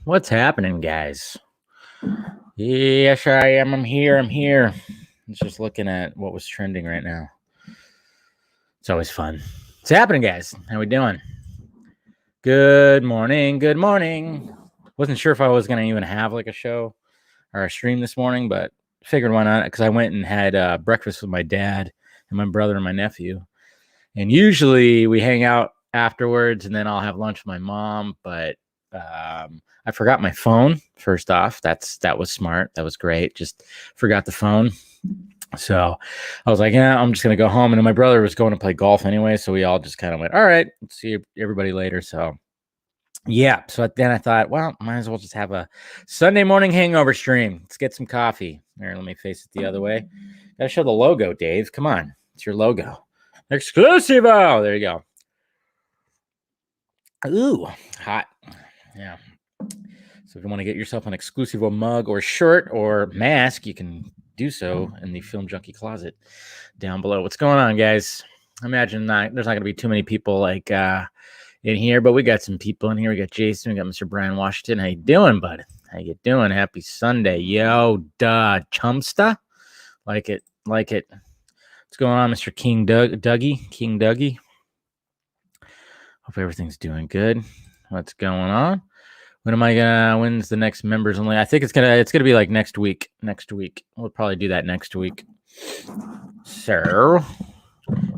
What's happening, guys? Yes, I am. I'm here. I was just looking at what was trending right now. It's always fun. What's happening, guys? How we doing? Good morning. Good morning. Wasn't sure if I was going to even have like a show or a stream this morning, but figured why not? Because I went and had breakfast with my dad and my brother and my nephew. And usually we hang out afterwards and then I'll have lunch with my mom, but I forgot my phone. First off, that was smart. That was great. Just forgot the phone. So I was like, yeah, I'm just gonna go home. And then my brother was going to play golf anyway, so we all just kind of went, all right, see everybody later. So yeah. So then I thought, well, might as well just have a Sunday morning hangover stream. Let's get some coffee. There, let me face it the other way. Gotta show the logo, Dave. Come on, it's your logo. Exclusivo. There you go. Ooh, hot. Yeah. So if you want to get yourself an Exclusivo mug or shirt or mask, you can do so in the Film Junkie closet down below. What's going on, guys? I imagine there's not going to be too many people like in here, but we got some people in here. We got Jason. We got Mr. Brian Washington. How you doing, bud? How you doing? Happy Sunday. Yo, duh. Chumsta? Like it. What's going on, Mr. King Dougie? Hope everything's doing good. What's going on? When's the next members only? I think it's gonna be like next week. We'll probably do that next week. So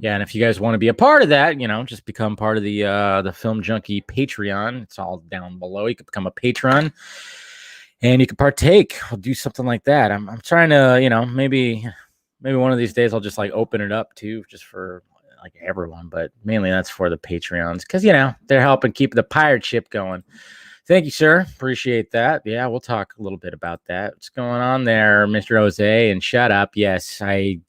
yeah, and if you guys want to be a part of that, just become part of the Film Junkie Patreon. It's all down below. You can become a patron and you can partake. I'll do something like that. I'm trying to, maybe one of these days I'll just like open it up too, just for like everyone, but mainly that's for the Patreons because they're helping keep the pirate ship going. Thank you, sir. Appreciate that. Yeah, we'll talk a little bit about that. What's going on there, Mr. Jose? And shut up. Yes, I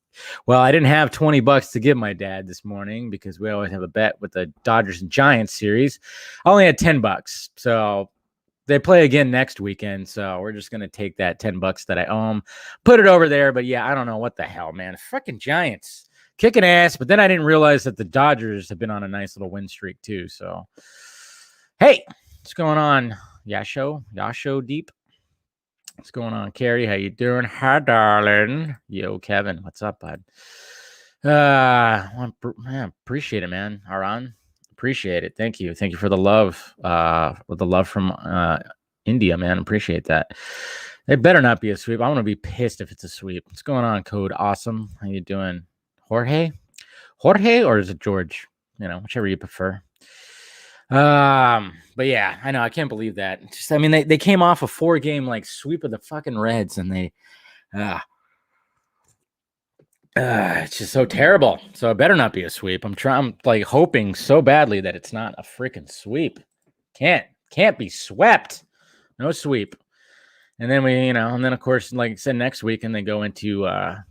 didn't have $20 to give my dad this morning because we always have a bet with the Dodgers and Giants series. I only had $10, so they play again next weekend. So we're just gonna take that $10 that I owe them, put it over there. But yeah, I don't know what the hell, man. Fucking Giants kicking ass. But then I didn't realize that the Dodgers have been on a nice little win streak too. So hey. What's going on, Yasho Deep? What's going on, Carrie? How you doing? Hi, darling. Yo, Kevin. What's up, bud? Appreciate it, man. Aran, appreciate it. Thank you for the love. With the love from India, man. Appreciate that. It better not be a sweep. I want to be pissed if it's a sweep. What's going on, Code Awesome? How you doing, Jorge, or is it George? Whichever you prefer. But yeah, I know I can't believe that. They came off a 4-game like sweep of the fucking Reds, and they it's just so terrible. So it better not be a sweep. I'm like hoping so badly that it's not a freaking sweep. Can't be swept. No sweep. And then and then of course, like I said, next week, and they go into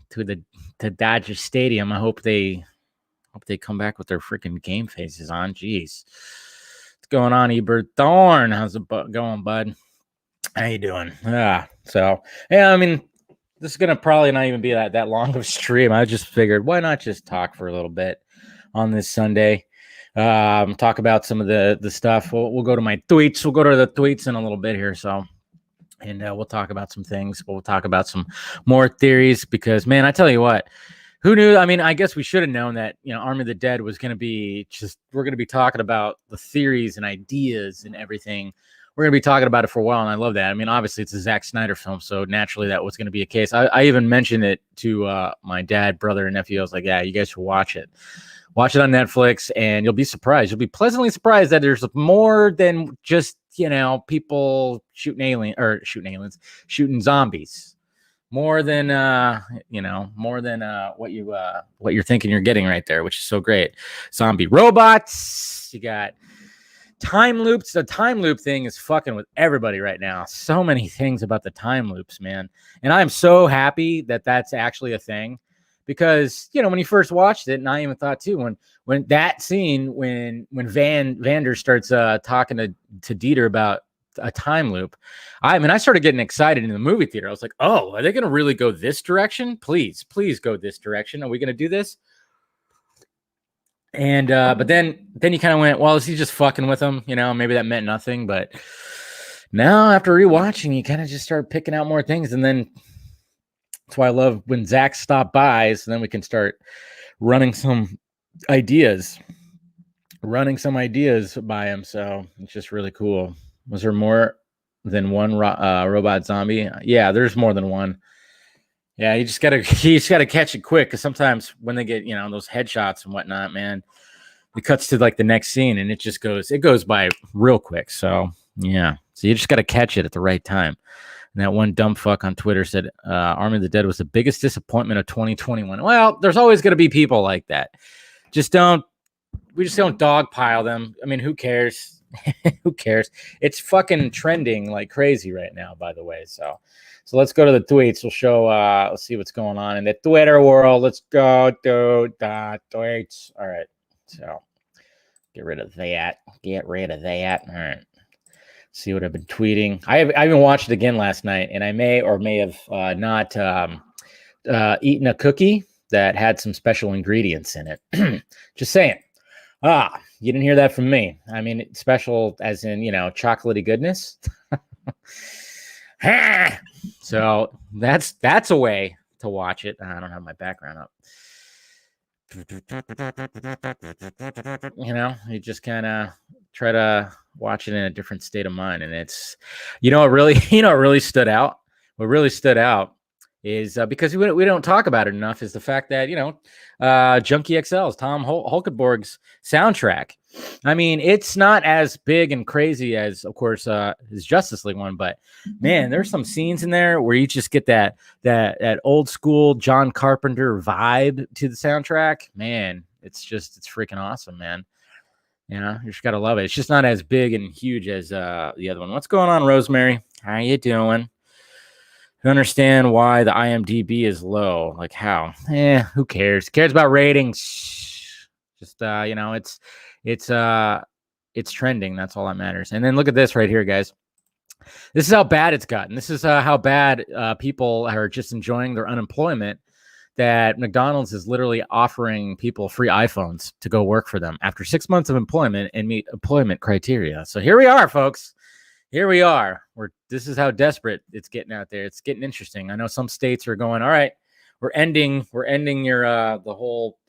to Dodger Stadium. I hope they come back with their freaking game faces on. Jeez. Going on, Ebert Thorn? How's it going, bud? How you doing? So yeah, this is gonna probably not even be that long of a stream. I just figured, why not just talk for a little bit on this Sunday? Talk about some of the stuff. We'll go to my tweets. We'll go to the tweets in a little bit here. So, and we'll talk about some things. We'll talk about some more theories because, man, I tell you what. Who knew? I guess we should have known that, Army of the Dead was going to be we're going to be talking about the theories and ideas and everything. We're going to be talking about it for a while, and I love that. Obviously, it's a Zack Snyder film, so naturally that was going to be a case. I even mentioned it to my dad, brother, and nephew. I was like, yeah, you guys should watch it. Watch it on Netflix, and you'll be surprised. You'll be pleasantly surprised that there's more than just, people shooting zombies. More than what you're thinking you're getting right there, which is so great. Zombie robots, you got time loops. The time loop thing is fucking with everybody right now. So many things about the time loops, man. And I'm so happy that that's actually a thing because, when you first watched it, and I even thought too, when that scene, when Vander starts talking to Dieter about a time loop, I started getting excited in the movie theater. I was like, oh, are they going to really go this direction? Please go this direction. Are we going to do this? And but then you kind of went, well, is he just fucking with him? Maybe that meant nothing, but now after rewatching, you kind of just start picking out more things. And then that's why I love when Zack stopped by, so then we can start running some ideas by him. So it's just really cool. Was there more than one robot zombie? Yeah, there's more than one. Yeah, you just gotta catch it quick, because sometimes when they get those headshots and whatnot, man, it cuts to like the next scene and it goes by real quick. So yeah, so you just gotta catch it at the right time. And that one dumb fuck on Twitter said Army of the Dead was the biggest disappointment of 2021. Well, there's always gonna be people like that. We just don't dogpile them. I mean, who cares? Who cares? It's fucking trending like crazy right now, by the way. So let's go to the tweets. We'll show, let's see what's going on in the Twitter world. Let's go to the tweets. All right. So get rid of that. All right. See what I've been tweeting. I even watched it again last night, and I may have not eaten a cookie that had some special ingredients in it. Just saying. You didn't hear that from me. I mean, special as in, chocolatey goodness. So that's a way to watch it. I don't have my background up. You just kind of try to watch it in a different state of mind. And it's, it really stood out. What really stood out is because we don't talk about it enough, is the fact that Junkee XL's Tom Holkenborg's soundtrack. I mean, it's not as big and crazy as, of course, his Justice League one, but man, there's some scenes in there where you just get that old school John Carpenter vibe to the soundtrack. Man, it's freaking awesome, man. You just gotta love it. It's just not as big and huge as the other one. What's going on, Rosemary? How you doing? I understand why the IMDb is low. Like how? Who cares? Cares about ratings. Just it's trending. That's all that matters. And then look at this right here, guys. This is how bad it's gotten. This is how bad people are just enjoying their unemployment, that McDonald's is literally offering people free iPhones to go work for them after 6 months of employment and meet employment criteria. So here we are, folks. Here we are. This is how desperate it's getting out there. It's getting interesting. I know some states are going, all right, we're ending your the whole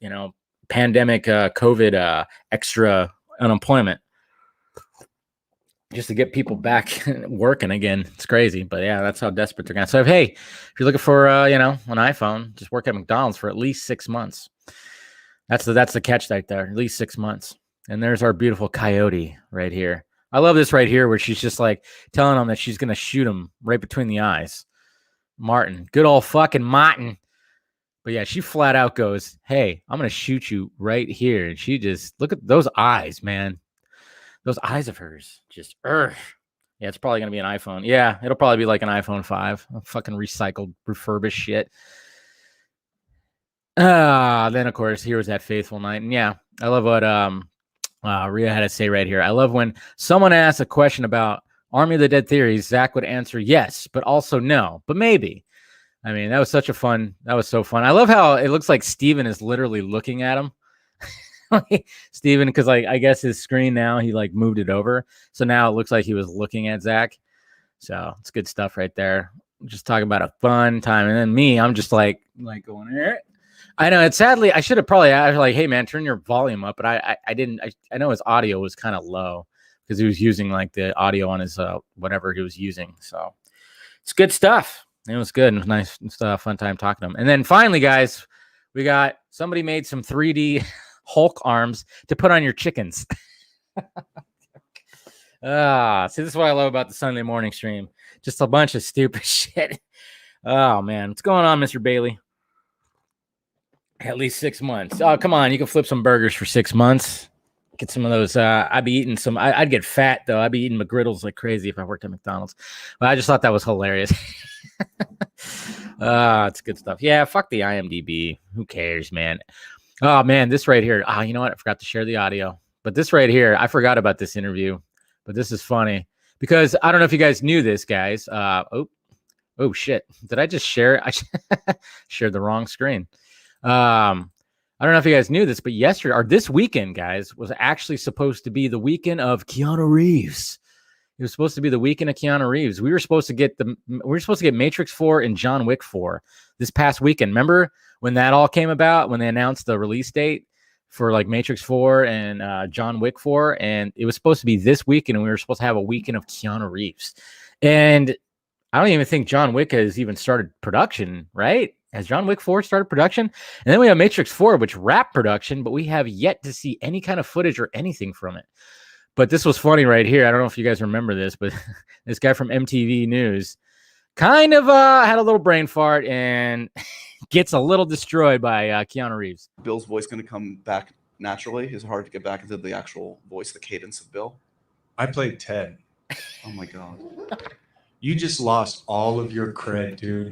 pandemic COVID extra unemployment, just to get people back working again. It's crazy, but yeah, that's how desperate they're going. So hey, if you're looking for an iPhone, just work at McDonald's for at least 6 months. That's the catch right there. At least 6 months. And there's our beautiful Coyote right here. I love this right here, where she's just like telling him that she's going to shoot him right between the eyes. Martin, good old fucking Martin. But yeah, she flat out goes, hey, I'm going to shoot you right here. And she just, look at those eyes, man. Those eyes of hers, just, Yeah, it's probably going to be an iPhone. Yeah, it'll probably be like an iPhone 5. Fucking recycled, refurbished shit. Then, of course, here was that Faithful Night. And yeah, I love what Rhea had to say right here. I love when someone asks a question about Army of the Dead theories, Zack would answer yes, but also no, but maybe. I mean, that was so fun. I love how it looks like Steven is literally looking at him. Steven, because I guess his screen now, he moved it over. So now it looks like he was looking at Zack. So it's good stuff right there. Just talking about a fun time. And then me, I'm just like going here. I know it's sadly, I should have probably asked, hey man, turn your volume up, but I didn't. I know his audio was kind of low because he was using the audio on his whatever he was using. So it's good stuff. It was good. It was nice stuff. Fun time talking to him. And then finally, guys, we got somebody made some 3D Hulk arms to put on your chickens. See, this is what I love about the Sunday morning stream. Just a bunch of stupid shit. Oh man, what's going on, Mr. Bailey? At least 6 months. Oh, come on. You can flip some burgers for 6 months. Get some of those. I'd be eating some. I'd get fat, though. I'd be eating McGriddles like crazy if I worked at McDonald's. But I just thought that was hilarious. It's good stuff. Yeah, fuck the IMDb. Who cares, man? Oh, man, this right here. You know what? I forgot to share the audio. But this right here, I forgot about this interview. But this is funny. Because I don't know if you guys knew this, guys. Oh, shit. Did I just share it? I shared the wrong screen. I don't know if you guys knew this, but yesterday or this weekend, guys, was actually supposed to be the weekend of Keanu Reeves. It was supposed to be the weekend of Keanu Reeves. We were supposed to get Matrix 4 and John Wick 4 this past weekend. Remember when that all came about, when they announced the release date for like Matrix 4 and John Wick 4, and it was supposed to be this weekend, and we were supposed to have a weekend of Keanu Reeves. And I don't even think John Wick has even started production, right? Has John Wick 4 started production? And then we have Matrix 4, which wrapped production, but we have yet to see any kind of footage or anything from it. But this was funny right here. I don't know if you guys remember this, but this guy from MTV News kind of had a little brain fart and gets a little destroyed by Keanu Reeves. Bill's voice going to come back naturally? Is it hard to get back into the actual voice, the cadence of Bill? I played Ted. Oh my God. You just lost all of your cred, dude.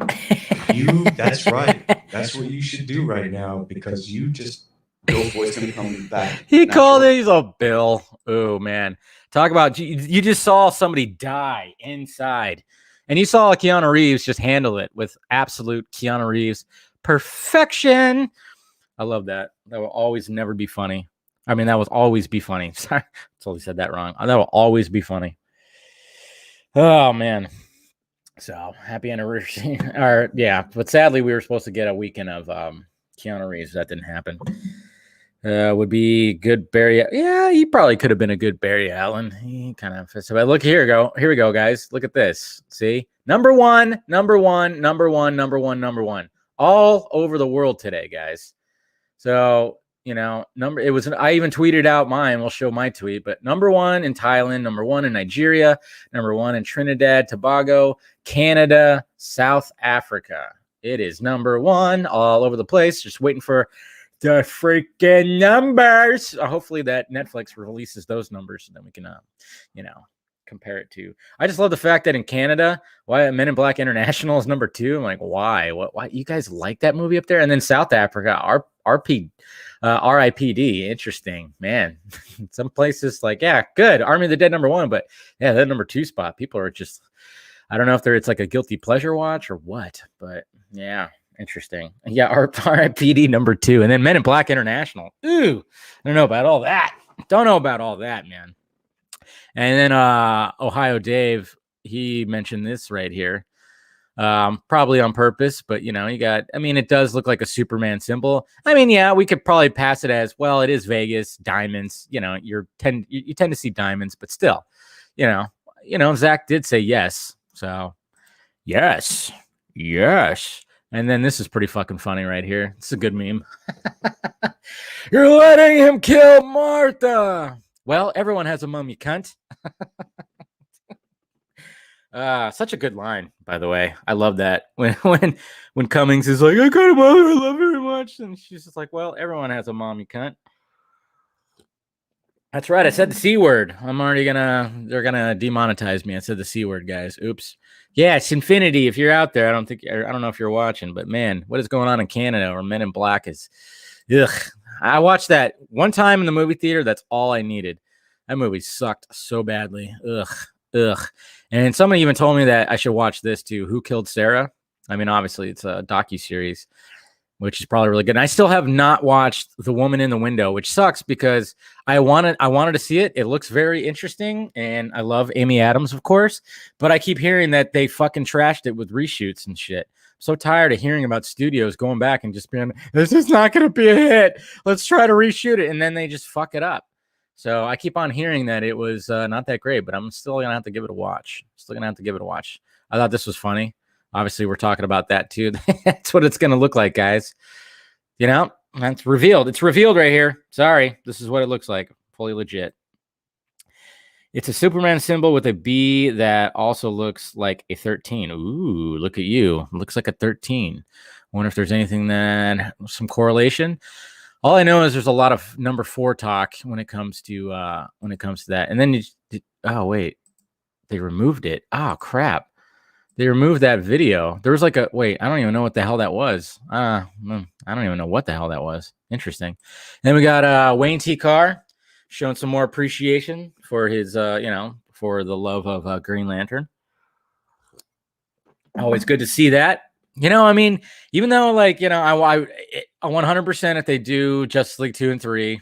That's right. That's what you should do right now, because you just... Bill's voice going to come back. He called it. He's a Bill. Oh, man. Talk about, you just saw somebody die inside. And you saw Keanu Reeves just handle it with absolute Keanu Reeves perfection. I love that. That will always never be funny. I mean, that will always be funny. Sorry, I totally said that wrong. That will always be funny. Oh, man. So, happy anniversary. Or, yeah, but sadly, we were supposed to get a weekend of Keanu Reeves. That didn't happen. Would be good Barry. Yeah, he probably could have been a good Barry Allen. He kind of fits. But look, here we go, guys. Look at this. See? Number one. All over the world today, guys. So, you know, I even tweeted out mine. We'll show my tweet, but number 1 in Thailand, number 1 in Nigeria, number 1 in Trinidad, Tobago, Canada, South Africa. It is number 1 all over the place. Just waiting for the freaking numbers. Hopefully that Netflix releases those numbers, and then we can, compare it to. I just love the fact that in Canada, why Men in Black International is number 2. I'm like, why? Why you guys like that movie up there? And then South Africa, RIPD. Interesting, man. Some places like, yeah, good. Army of the Dead number 1, but yeah, that number 2 spot. People are just, I don't know if it's like a guilty pleasure watch or what, but yeah. Interesting. Yeah, RIPD number 2. And then Men in Black International. Ooh, I don't know about all that. Don't know about all that, man. And then Ohio Dave, he mentioned this right here. Probably on purpose, but it does look like a Superman symbol. I mean, yeah, we could probably pass it as, well, it is Vegas, diamonds. You tend to see diamonds, but still, Zack did say yes. So yes. And then this is pretty fucking funny right here. It's a good meme. You're letting him kill Martha. Well, everyone has a mom, you cunt. Such a good line, by the way. I love that. When Cummings is like, I got a mother I love very much. And she's just like, well, everyone has a mom, you cunt. That's right. I said the C word. They're gonna demonetize me. I said the C word, guys. Oops. Yeah, it's Infinity. If you're out there, I don't know if you're watching, but man, what is going on in Canada or Men in Black is, ugh. I watched that one time in the movie theater. That's all I needed. That movie sucked so badly. Ugh. And somebody even told me that I should watch this too. Who Killed Sarah? I mean, obviously it's a docuseries, which is probably really good. And I still have not watched The Woman in the Window, which sucks because I wanted to see it. It looks very interesting, and I love Amy Adams, of course. But I keep hearing that they fucking trashed it with reshoots and shit. I'm so tired of hearing about studios going back and just being, this is not going to be a hit. Let's try to reshoot it, and then they just fuck it up. So I keep on hearing that it was not that great, but I'm still gonna have to give it a watch. I thought this was funny. Obviously, we're talking about that too. That's what it's going to look like, guys. That's revealed. It's revealed right here. Sorry. This is what it looks like. Fully legit. It's a Superman symbol with a B that also looks like a 13. Ooh, look at you. It looks like a 13. Wonder if there's anything some correlation. All I know is there's a lot of number 4 talk when it comes to that. And then oh wait, they removed it. Oh crap. They removed that video. There was I don't even know what the hell that was. I don't even know what the hell that was. Interesting. Then we got Wayne T. Carr showing some more appreciation for his, for the love of Green Lantern. Always good to see that. Even though I 100% if they do Justice League 2 and 3,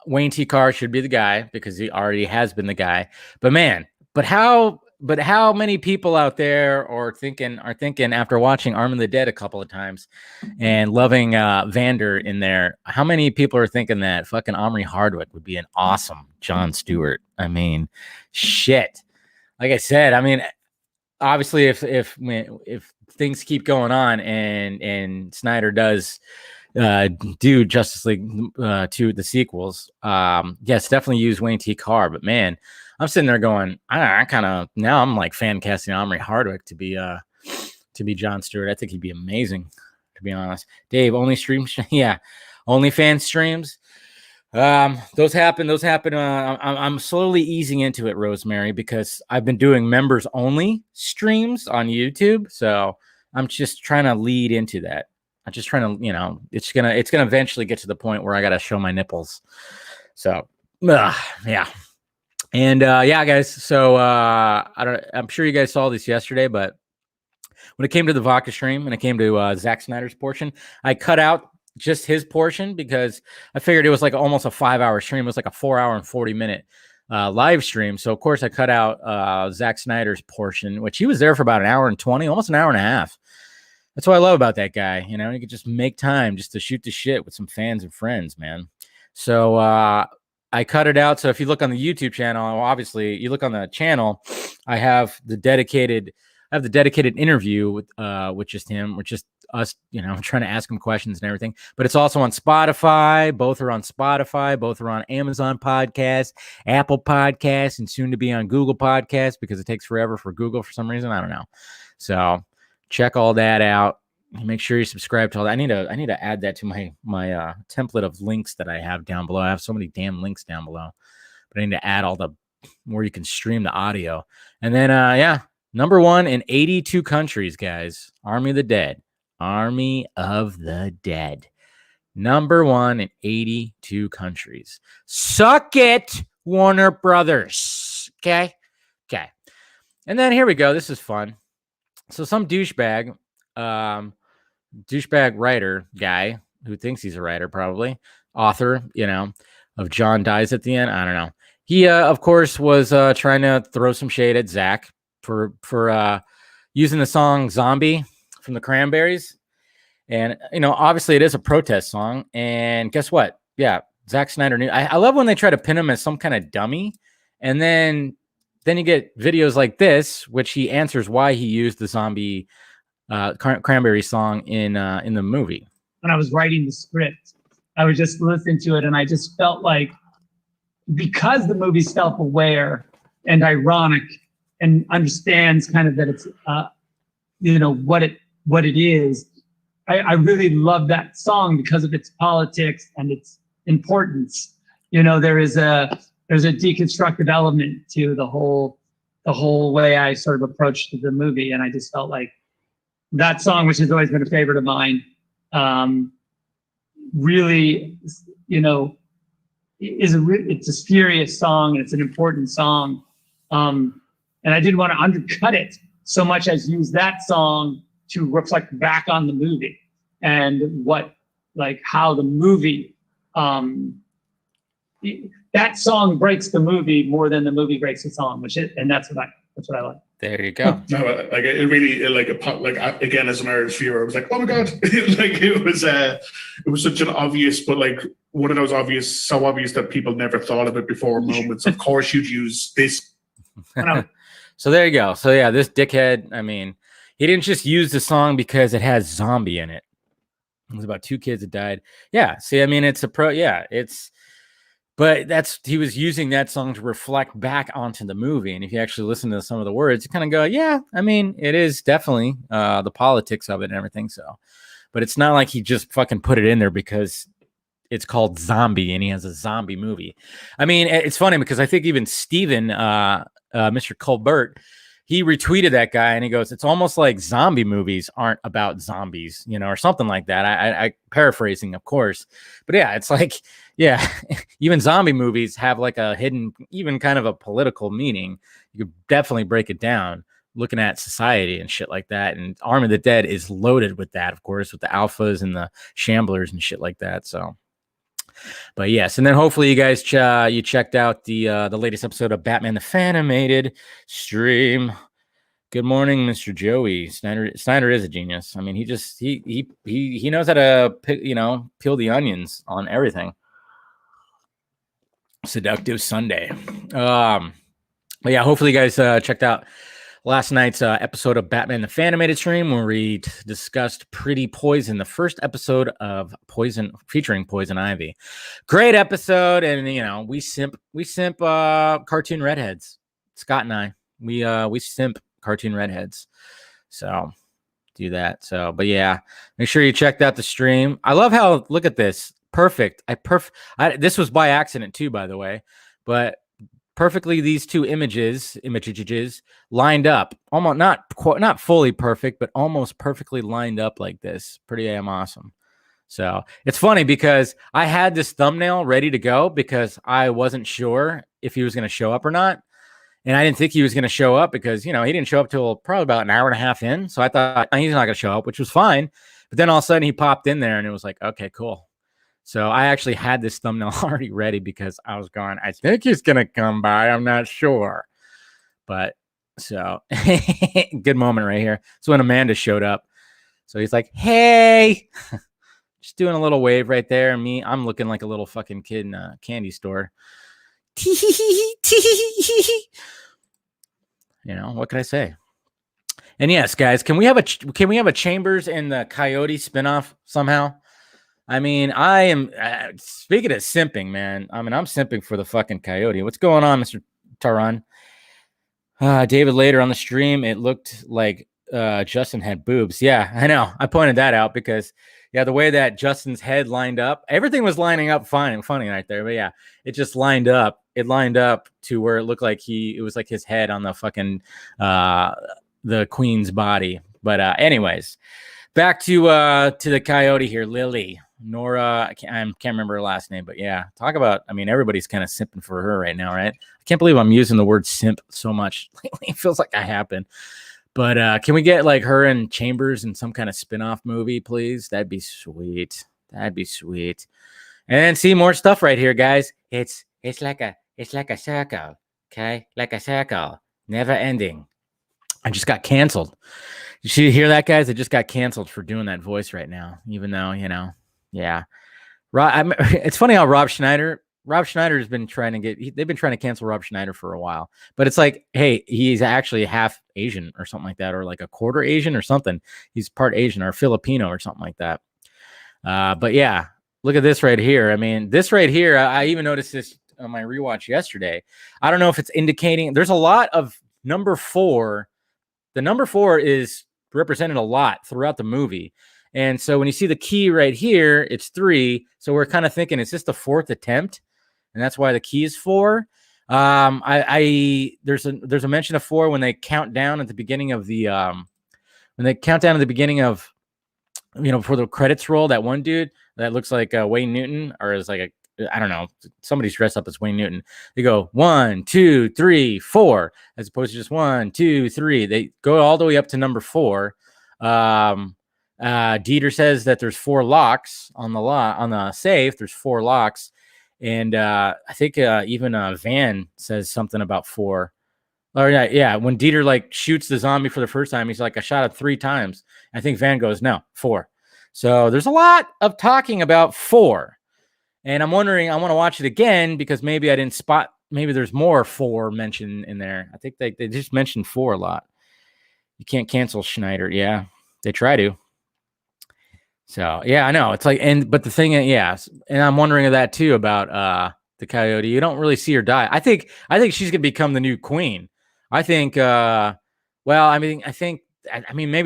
Wayne T. Carr should be the guy because he already has been the guy. But man, how many people out there are thinking after watching Arm of the Dead a couple of times and loving Vander in there, how many people are thinking that fucking Omri Hardwick would be an awesome Jon Stewart? I mean, shit. Like I said, I mean, obviously if things keep going on and Snyder does do Justice League 2, the sequels, yes, definitely use Wayne T. Carr. But man, I'm sitting there going, I kind of now I'm like fan casting Omri Hardwick to be Jon Stewart. I think he'd be amazing, to be honest. Dave, only streams, yeah, only fan streams. Those happen. I'm slowly easing into it, Rosemary, because I've been doing members only streams on YouTube. So I'm just trying to lead into that. I'm just trying to, it's gonna eventually get to the point where I gotta show my nipples. So, yeah. And yeah, guys. So I'm sure you guys saw this yesterday, but when it came to the vodka stream and it came to Zack Snyder's portion, I cut out just his portion because I figured it was like almost a 5-hour stream. It was like a 4-hour and 40-minute live stream. So of course I cut out Zack Snyder's portion, which he was there for about an hour and 20, almost an hour and a half. That's what I love about that guy. You could just make time just to shoot the shit with some fans and friends, man. So I cut it out. So if you look on the YouTube channel, obviously you look on the channel, I have the dedicated interview with just him, with just us, trying to ask him questions and everything. But it's also on Spotify. Both are on Spotify. Both are on Amazon Podcasts, Apple Podcasts, and soon to be on Google Podcasts because it takes forever for Google for some reason. I don't know. So check all that out. Make sure you subscribe to all that. I need to add that to my template of links that I have down below. I have so many damn links down below, but I need to add all the where you can stream the audio. And then yeah, number 1 in 82 countries, guys. Army of the Dead. Army of the Dead. Number 1 in 82 countries. Suck it, Warner Brothers. Okay. And then here we go. This is fun. So some douchebag writer guy who thinks he's a writer, probably author, of John Dies at the End. I don't know. He, of course, was trying to throw some shade at Zack for using the song "Zombie" from the Cranberries, and obviously it is a protest song. And guess what? Yeah, Zack Snyder knew. I love when they try to pin him as some kind of dummy, and then you get videos like this, which he answers why he used the Zombie Cranberry song in the movie. When I was writing the script, I was just listening to it, and I just felt like, because the movie's self-aware and ironic and understands kind of that it's what it is, I really love that song because of its politics and its importance. There's a deconstructive element to the whole way I sort of approached the movie, and I just felt like that song, which has always been a favorite of mine, really, it's a serious song and it's an important song, and I didn't want to undercut it so much as use that song to reflect back on the movie and how the movie, that song breaks the movie more than the movie breaks the song, and that's what I like. There you go. No, like it really, again, as an Irish viewer, I was like, oh my god, it was such an obvious, but like one of those so obvious that people never thought of it before moments. Of course, you'd use this. So there you go. So yeah, this dickhead. I mean, he didn't just use the song because it has zombie in it. It was about 2 kids that died. Yeah. See, I mean, it's a pro. Yeah, but he was using that song to reflect back onto the movie. And if you actually listen to some of the words, you kind of go, yeah, I mean, it is definitely the politics of it and everything. So, but it's not like he just fucking put it in there because it's called Zombie and he has a zombie movie. I mean, it's funny because I think even Steven, Mr. Colbert, he retweeted that guy and he goes, it's almost like zombie movies aren't about zombies, or something like that. I paraphrasing, of course, but yeah, it's like, yeah, even zombie movies have like a hidden, even kind of a political meaning. You could definitely break it down looking at society and shit like that. And Army of the Dead is loaded with that, of course, with the alphas and the shamblers and shit like that. So But yes, and then hopefully you guys you checked out the latest episode of Batman the Fanimated stream. Good morning, Mr. Joey. Snyder is a genius. I mean, he knows how to peel the onions on everything. Seductive Sunday. But yeah, hopefully you guys checked out last night's episode of Batman the Fanimated stream where we discussed Pretty Poison, the first episode of Poison featuring Poison Ivy. Great episode, and we simp cartoon redheads. Scott and I, we simp cartoon redheads. So do that. So, but yeah, make sure you checked out the stream. I love how, look at this. Perfect. This was by accident too, by the way, but perfectly these two images lined up, almost not fully perfect, but almost perfectly lined up like this. Pretty damn awesome. So it's funny because I had this thumbnail ready to go because I wasn't sure if he was going to show up or not. And I didn't think he was going to show up because, he didn't show up till probably about an hour and a half in. So I thought he's not going to show up, which was fine. But then all of a sudden he popped in there and it was like, okay, cool. So I actually had this thumbnail already ready because I was going, I think he's going to come by. I'm not sure. But so good moment right here. So when Amanda showed up, so he's like, hey, just doing a little wave right there. And I'm looking like a little fucking kid in a candy store. What can I say? And yes, guys, can we have a Chambers and the Coyote spinoff somehow? I mean, I am speaking of simping, man. I mean, I'm simping for the fucking Coyote. What's going on, Mr. Taran? David, later on the stream, it looked like Justin had boobs. Yeah, I know. I pointed that out because the way that Justin's head lined up, everything was lining up fine and funny right there. But yeah, it just lined up. It lined up to where it looked like it was like his head on the fucking the Queen's body. But anyways, back to the Coyote here, Lily. Nora, I can't remember her last name, but yeah, talk about, I mean, everybody's kind of simping for her right now, right? I can't believe I'm using the word simp so much lately. It feels like I have been. But can we get like her and Chambers in some kind of spin-off movie, please? That'd be sweet. That'd be sweet. And see more stuff right here, guys. It's like a circle, okay? Like a circle, never ending. I just got canceled. Did you hear that, guys? I just got canceled for doing that voice right now, even though, yeah. It's funny how Rob Schneider has been trying to they've been trying to cancel Rob Schneider for a while, but it's like, hey, he's actually half Asian or something like that, or like a quarter Asian or something. He's part Asian or Filipino or something like that. But yeah, look at this right here. I mean, this right here, I even noticed this on my rewatch yesterday. I don't know if it's indicating there's a lot of number 4. The number 4 is represented a lot throughout the movie. And so when you see the key right here, it's 3. So we're kind of thinking, is this the 4th attempt? And that's why the key is 4. There's a mention of 4 when they count down at the beginning of the before the credits roll, that one dude that looks like Wayne Newton, or is like I don't know, somebody's dressed up as Wayne Newton. They go 1, 2, 3, 4, as opposed to just 1, 2, 3. They go all the way up to number 4. Dieter says that there's 4 locks on the safe. There's 4 locks, and I think even Van says something about 4. Or yeah, when Dieter like shoots the zombie for the first time, he's like, I shot it 3 times. I think Van goes, no, 4. So there's a lot of talking about 4. And I'm wondering, I want to watch it again because maybe I didn't spot, maybe there's more 4 mentioned in there. I think they just mentioned 4 a lot. You can't cancel Schneider. Yeah, they try to. So, yeah, I know. It's like, but the thing, yeah, and I'm wondering that too about the Coyote. You don't really see her die. I think she's going to become the new queen. I think, maybe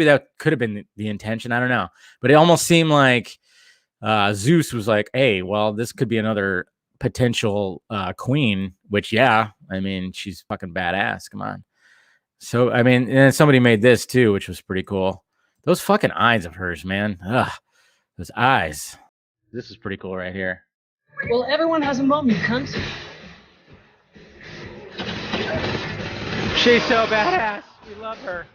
that could have been the intention. I don't know. But it almost seemed like Zeus was like, hey, well, this could be another potential queen, which, yeah, I mean, she's fucking badass. Come on. So, I mean, and somebody made this too, which was pretty cool. Those fucking eyes of hers, man. Ugh, those eyes. This is pretty cool right here. Well, everyone has a moment, cunt. She's so badass. We love her.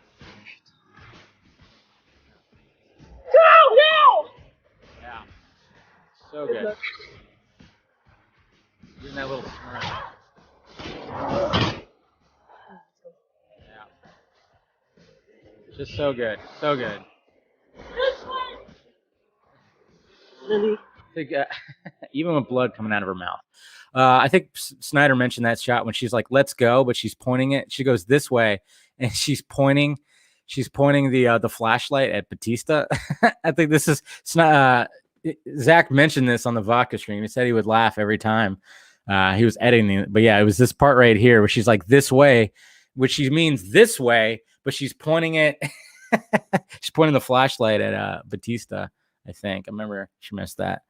No! Yeah. So good. Doing that little smirk. Yeah. Just so good. So good. Think, even with blood coming out of her mouth. I think Snyder mentioned that shot when she's like, "Let's go," but she's pointing it. She goes this way, and she's pointing the flashlight at Batista. I think this is Zack mentioned this on the vodka stream. He said he would laugh every time he was editing it. But yeah, it was this part right here where she's like this way, which she means this way, but she's pointing it. She's pointing the flashlight at Batista. I think I remember she missed that.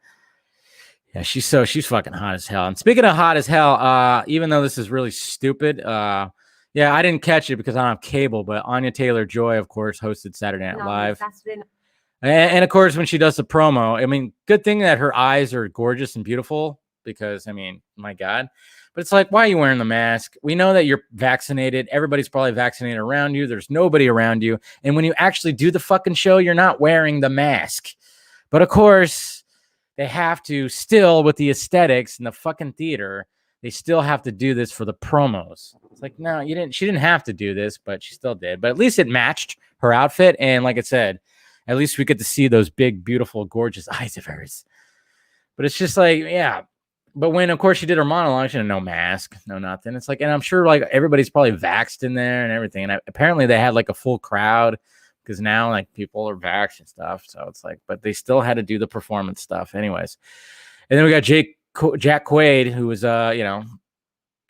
Yeah, she's fucking hot as hell. And speaking of hot as hell, even though this is really stupid, yeah, I didn't catch it because I don't have cable, but Anya Taylor-Joy, of course, hosted Saturday Night Live. And of course, when she does the promo, I mean, good thing that her eyes are gorgeous and beautiful because, I mean, my God. But it's like, why are you wearing the mask? We know that you're vaccinated. Everybody's probably vaccinated around you. There's nobody around you. And when you actually do the fucking show, you're not wearing the mask. But of course, they have to still, with the aesthetics in the fucking theater, they still have to do this for the promos. It's like, no, she didn't have to do this, but she still did. But at least it matched her outfit. And like I said, at least we get to see those big, beautiful, gorgeous eyes of hers. But it's just like, yeah. But when, of course, she did her monologue, she had no mask, no nothing. It's like, and I'm sure like everybody's probably vaxxed in there and everything. And apparently they had like a full crowd. Because now, like, people are vaxxed and stuff. So it's like, but they still had to do the performance stuff anyways. And then we got Jack Quaid, who was,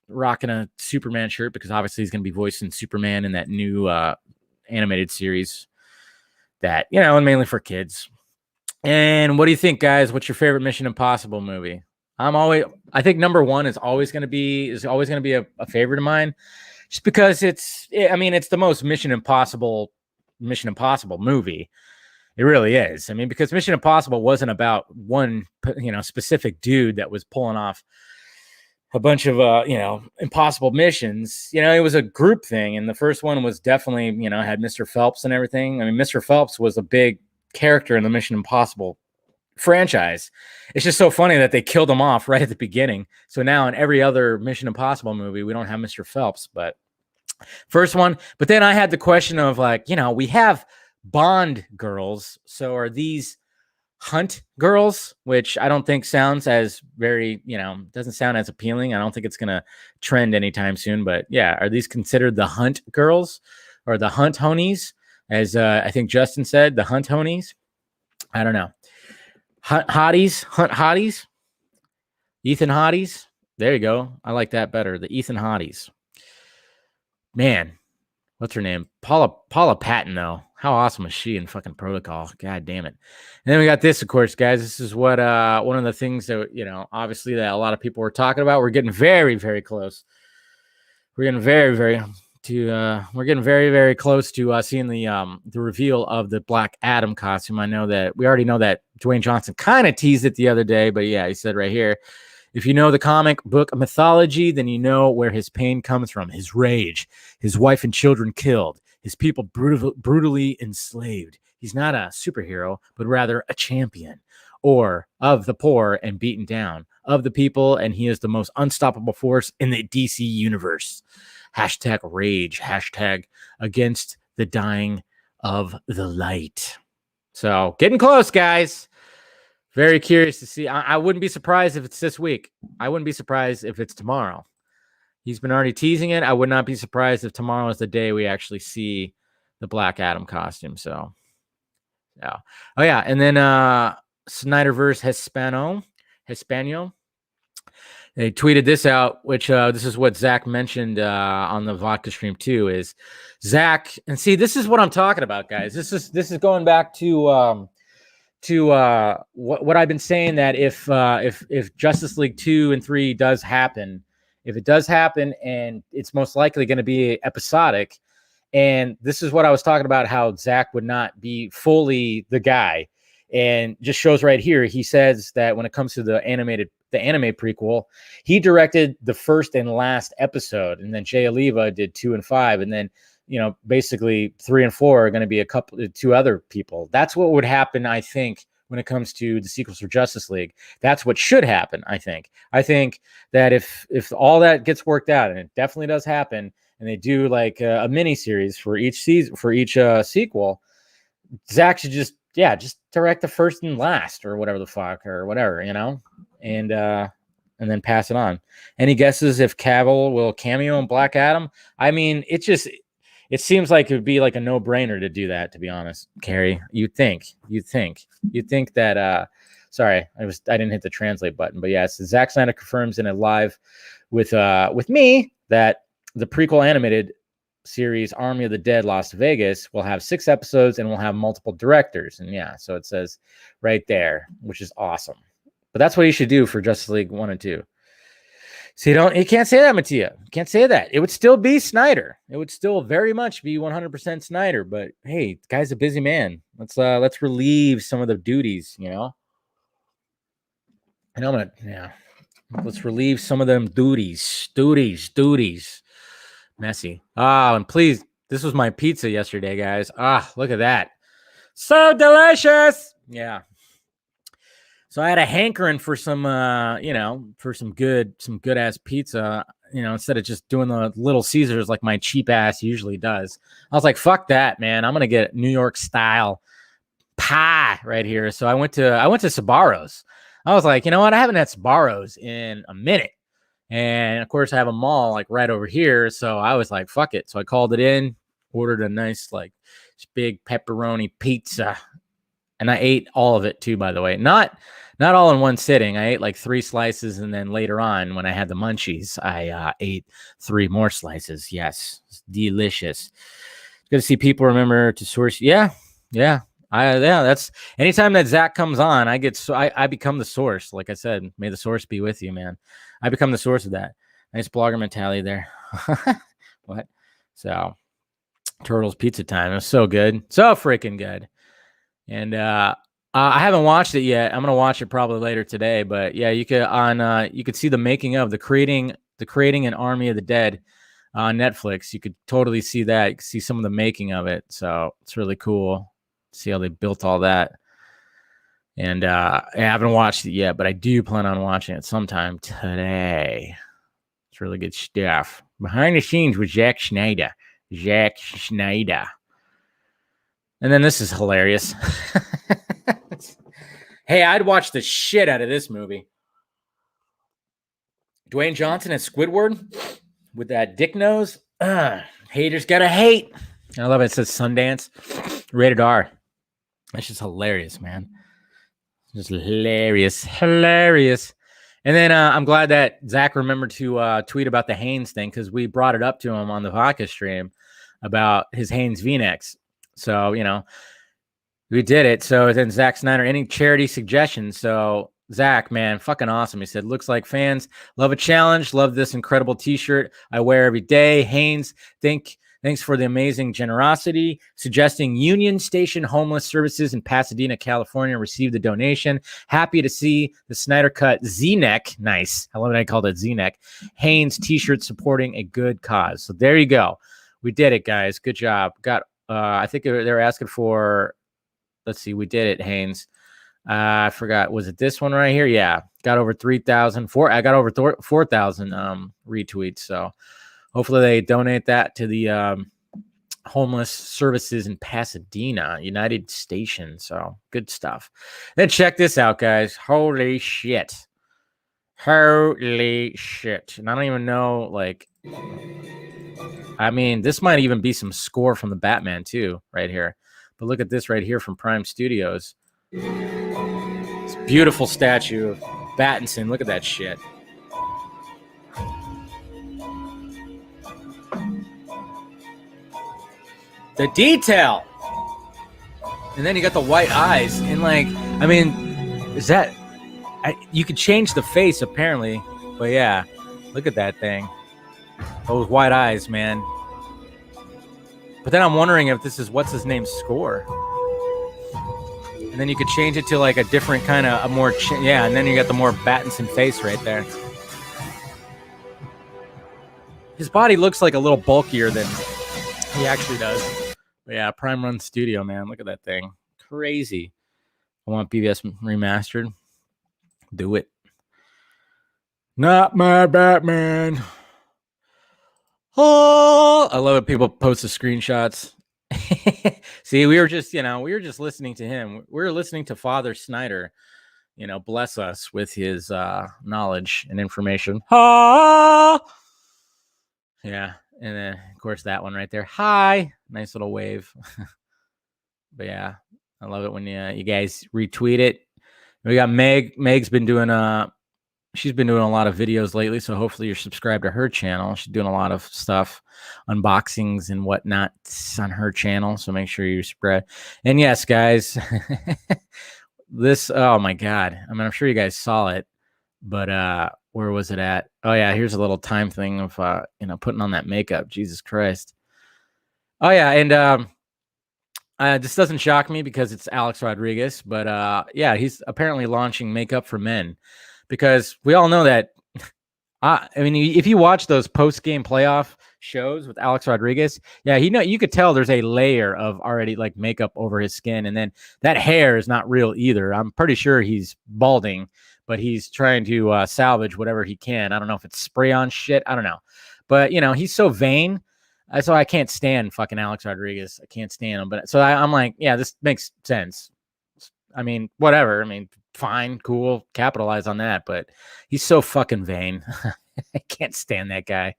rocking a Superman shirt because obviously he's going to be voicing Superman in that new animated series that, and mainly for kids. And what do you think, guys? What's your favorite Mission Impossible movie? I think number one is always going to be a favorite of mine just because it's the most Mission Impossible movie. It really is. I mean, because Mission Impossible wasn't about one, specific dude that was pulling off a bunch of, impossible missions. It was a group thing. And the first one was definitely, had Mr. Phelps and everything. I mean, Mr. Phelps was a big character in the Mission Impossible franchise. It's just so funny that they killed him off right at the beginning. So now in every other Mission Impossible movie, we don't have Mr. Phelps, but first one. But then I had the question of like, we have Bond girls. So are these Hunt girls, which I don't think sounds as very, doesn't sound as appealing. I don't think it's going to trend anytime soon. But yeah, are these considered the Hunt girls or the Hunt Honies? As I think Justin said, the Hunt Honies. I don't know. Hunt Hotties. Ethan Hotties. There you go. I like that better. The Ethan Hotties. Man, what's her name? Paula Patton, though. How awesome is she in fucking Protocol? God damn it. And then we got this, of course, guys. This is what one of the things that, obviously that a lot of people were talking about. We're getting very, very close. We're getting very, very close to seeing the reveal of the Black Adam costume. I know that we already know that Dwayne Johnson kind of teased it the other day, but yeah, he said right here, if you know the comic book mythology, then you know where his pain comes from, his rage, his wife and children killed, his people brutally enslaved. He's not a superhero, but rather a champion, or of the poor and beaten down, of the people, and he is the most unstoppable force in the DC universe. Hashtag rage, hashtag against the dying of the light. So getting close, guys. Very curious to see. I wouldn't be surprised if it's this week. I wouldn't be surprised if it's tomorrow. He's been already teasing it. I would not be surprised if tomorrow is the day we actually see the Black Adam costume. So, yeah. Oh, yeah. And then Snyderverse Hispano. They tweeted this out, which this is what Zack mentioned on the vodka stream too, is Zack. And see, this is what I'm talking about, guys. This is going back to what I've been saying, that if Justice League 2 and 3 does happen, if it does happen, and it's most likely going to be episodic, and this is what I was talking about, how Zack would not be fully the guy, and just shows right here. He says that when it comes to the anime prequel, he directed the first and last episode, and then Jay Oliva did 2 and 5, and then basically 3 and 4 are going to be two other people. That's what would happen, I think, when it comes to the sequels for Justice League. That's what should happen, I think. I think that if all that gets worked out, and it definitely does happen, and they do like a mini series for each season, for each sequel, Zack should just direct the first and last, or whatever the fuck, or whatever, and then pass it on. Any guesses if Cavill will cameo in Black Adam? I mean, it seems like it would be like a no-brainer to do that, to be honest, Carrie. You'd think that sorry, I didn't hit the translate button, but yes, Zack Snyder confirms in a live with me that the prequel animated series Army of the Dead Las Vegas will have 6 episodes and will have multiple directors. And yeah, so it says right there, which is awesome. But that's what you should do for Justice League 1 and 2. So you can't say that, Mattia. You can't say that. It would still be Snyder. It would still very much be 100% Snyder. But hey, the guy's a busy man. Let's relieve some of the duties, And let's relieve some of them duties. Messy. And please, this was my pizza yesterday, guys. Look at that. So delicious. Yeah. So I had a hankering for some, for some good ass pizza, instead of just doing the Little Caesars like my cheap ass usually does. I was like, fuck that, man. I'm going to get New York style pie right here. So I went to Sbarro's. I was like, you know what? I haven't had Sbarro's in a minute. And of course I have a mall like right over here. So I was like, fuck it. So I called it in, ordered a nice, like big pepperoni pizza. And I ate all of it too, by the way. Not all in one sitting. I ate like 3 slices, and then later on, when I had the munchies, I ate 3 more slices. Yes, it's delicious. It's good to see people remember to source. Yeah. That's anytime that Zack comes on, I become the source. Like I said, may the source be with you, man. I become the source of that. Nice blogger mentality there. What? So, Turtles Pizza Time. It was so good, so freaking good. And I haven't watched it yet. I'm gonna watch it probably later today. But yeah, you could see the making of the creating an Army of the Dead on Netflix. You could totally see that. You can see some of the making of it. So it's really cool. See how they built all that. And I haven't watched it yet, but I do plan on watching it sometime today. It's really good stuff. Behind the scenes with Zack Snyder. And then this is hilarious. Hey, I'd watch the shit out of this movie. Dwayne Johnson as Squidward with that dick nose. Haters gotta hate. I love it. It says Sundance. Rated R. That's just hilarious, man. Just hilarious. And then I'm glad that Zack remembered to tweet about the Hanes thing, because we brought it up to him on the vodka stream about his Hanes V-necks. So, we did it. So then Zack Snyder, any charity suggestions? So Zack, man, fucking awesome. He said, looks like fans love a challenge. Love this incredible t-shirt I wear every day. Hanes, thanks for the amazing generosity. Suggesting Union Station Homeless Services in Pasadena, California received the donation. Happy to see the Snyder Cut Z-neck. Nice. I love that I called it Z-neck. Hanes t-shirt supporting a good cause. So there you go. We did it, guys. Good job. Got I think they were asking for, let's see, we did it, Hanes. I forgot. Was it this one right here? Yeah. Got over 3,000. I got over 4,000 retweets. So hopefully they donate that to the homeless services in Pasadena, United Station. So good stuff. Then check this out, guys. Holy shit. And I don't even know, like, I mean, this might even be some score from the Batman too, right here. But look at this right here from Prime Studios. This beautiful statue of Pattinson. Look at that shit. The detail. And then you got the white eyes. And like, I mean, is that... you could change the face apparently. But yeah, look at that thing. Those white eyes, man. But then I'm wondering if this is what's his name's score. And then you could change it to like a different kind of a more yeah, and then you got the more Pattinson face right there. His body looks like a little bulkier than he actually does. But yeah, Prime Run Studio, man. Look at that thing. Crazy. I want BVS remastered. Do it. Not my Batman. Oh, I love it. People post the screenshots. See, we were just listening to him. We were listening to Father Snyder, bless us with his knowledge and information. Ha! Yeah. And then, of course, that one right there. Hi. Nice little wave. But yeah, I love it when you guys retweet it. We got Meg. Meg's been doing she's been doing a lot of videos lately, so hopefully you're subscribed to her channel. She's doing a lot of stuff, unboxings and whatnot on her channel, so make sure you subscribe. And yes, guys, this, oh my God. I mean, I'm sure you guys saw it, but where was it at? Oh yeah, here's a little time thing of, putting on that makeup. Jesus Christ. Oh yeah, and this doesn't shock me because it's Alex Rodriguez, but yeah, he's apparently launching makeup for men. Because we all know that, I mean, if you watch those post-game playoff shows with Alex Rodriguez, yeah, you could tell there's a layer of already like makeup over his skin, and then that hair is not real either. I'm pretty sure he's balding, but he's trying to salvage whatever he can. I don't know if it's spray-on shit. I don't know, but he's so vain. So I can't stand fucking Alex Rodriguez. I can't stand him. But so I'm like, yeah, this makes sense. I mean, whatever. I mean, fine, cool, capitalize on that, but he's so fucking vain. I can't stand that guy.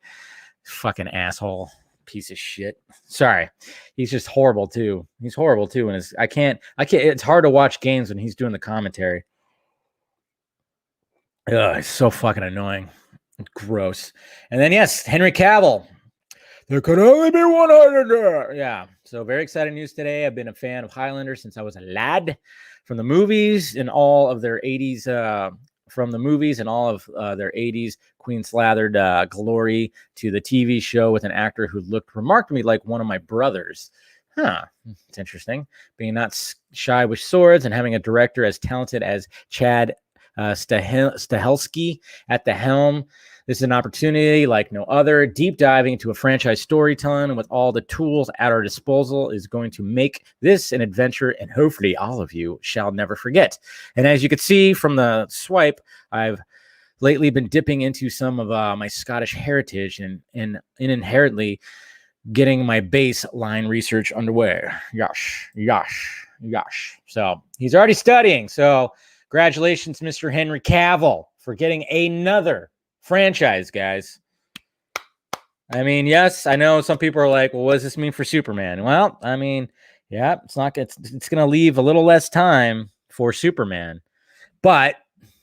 Fucking asshole, piece of shit. Sorry, he's just horrible too. He's horrible too, and I can't. It's hard to watch games when he's doing the commentary. Ugh, it's so fucking annoying. It's gross. And then yes, Henry Cavill. There could only be one Highlander. Yeah. So very exciting news today. I've been a fan of Highlander since I was a lad. From the movies and all of their 80s, their 80s Queen Slathered glory to the TV show with an actor who looked remarkably like one of my brothers. It's interesting. Being not shy with swords and having a director as talented as Chad Stahelski at the helm. This is an opportunity like no other. Deep diving into a franchise storytelling with all the tools at our disposal is going to make this an adventure, and hopefully all of you shall never forget. And as you can see from the swipe, I've lately been dipping into some of my Scottish heritage and inherently getting my baseline research underway. Yosh. So he's already studying. So congratulations, Mr. Henry Cavill, for getting another franchise, guys. I mean, yes, I know some people are like, well, what does this mean for Superman? Well, I mean, yeah, it's going to leave a little less time for Superman, but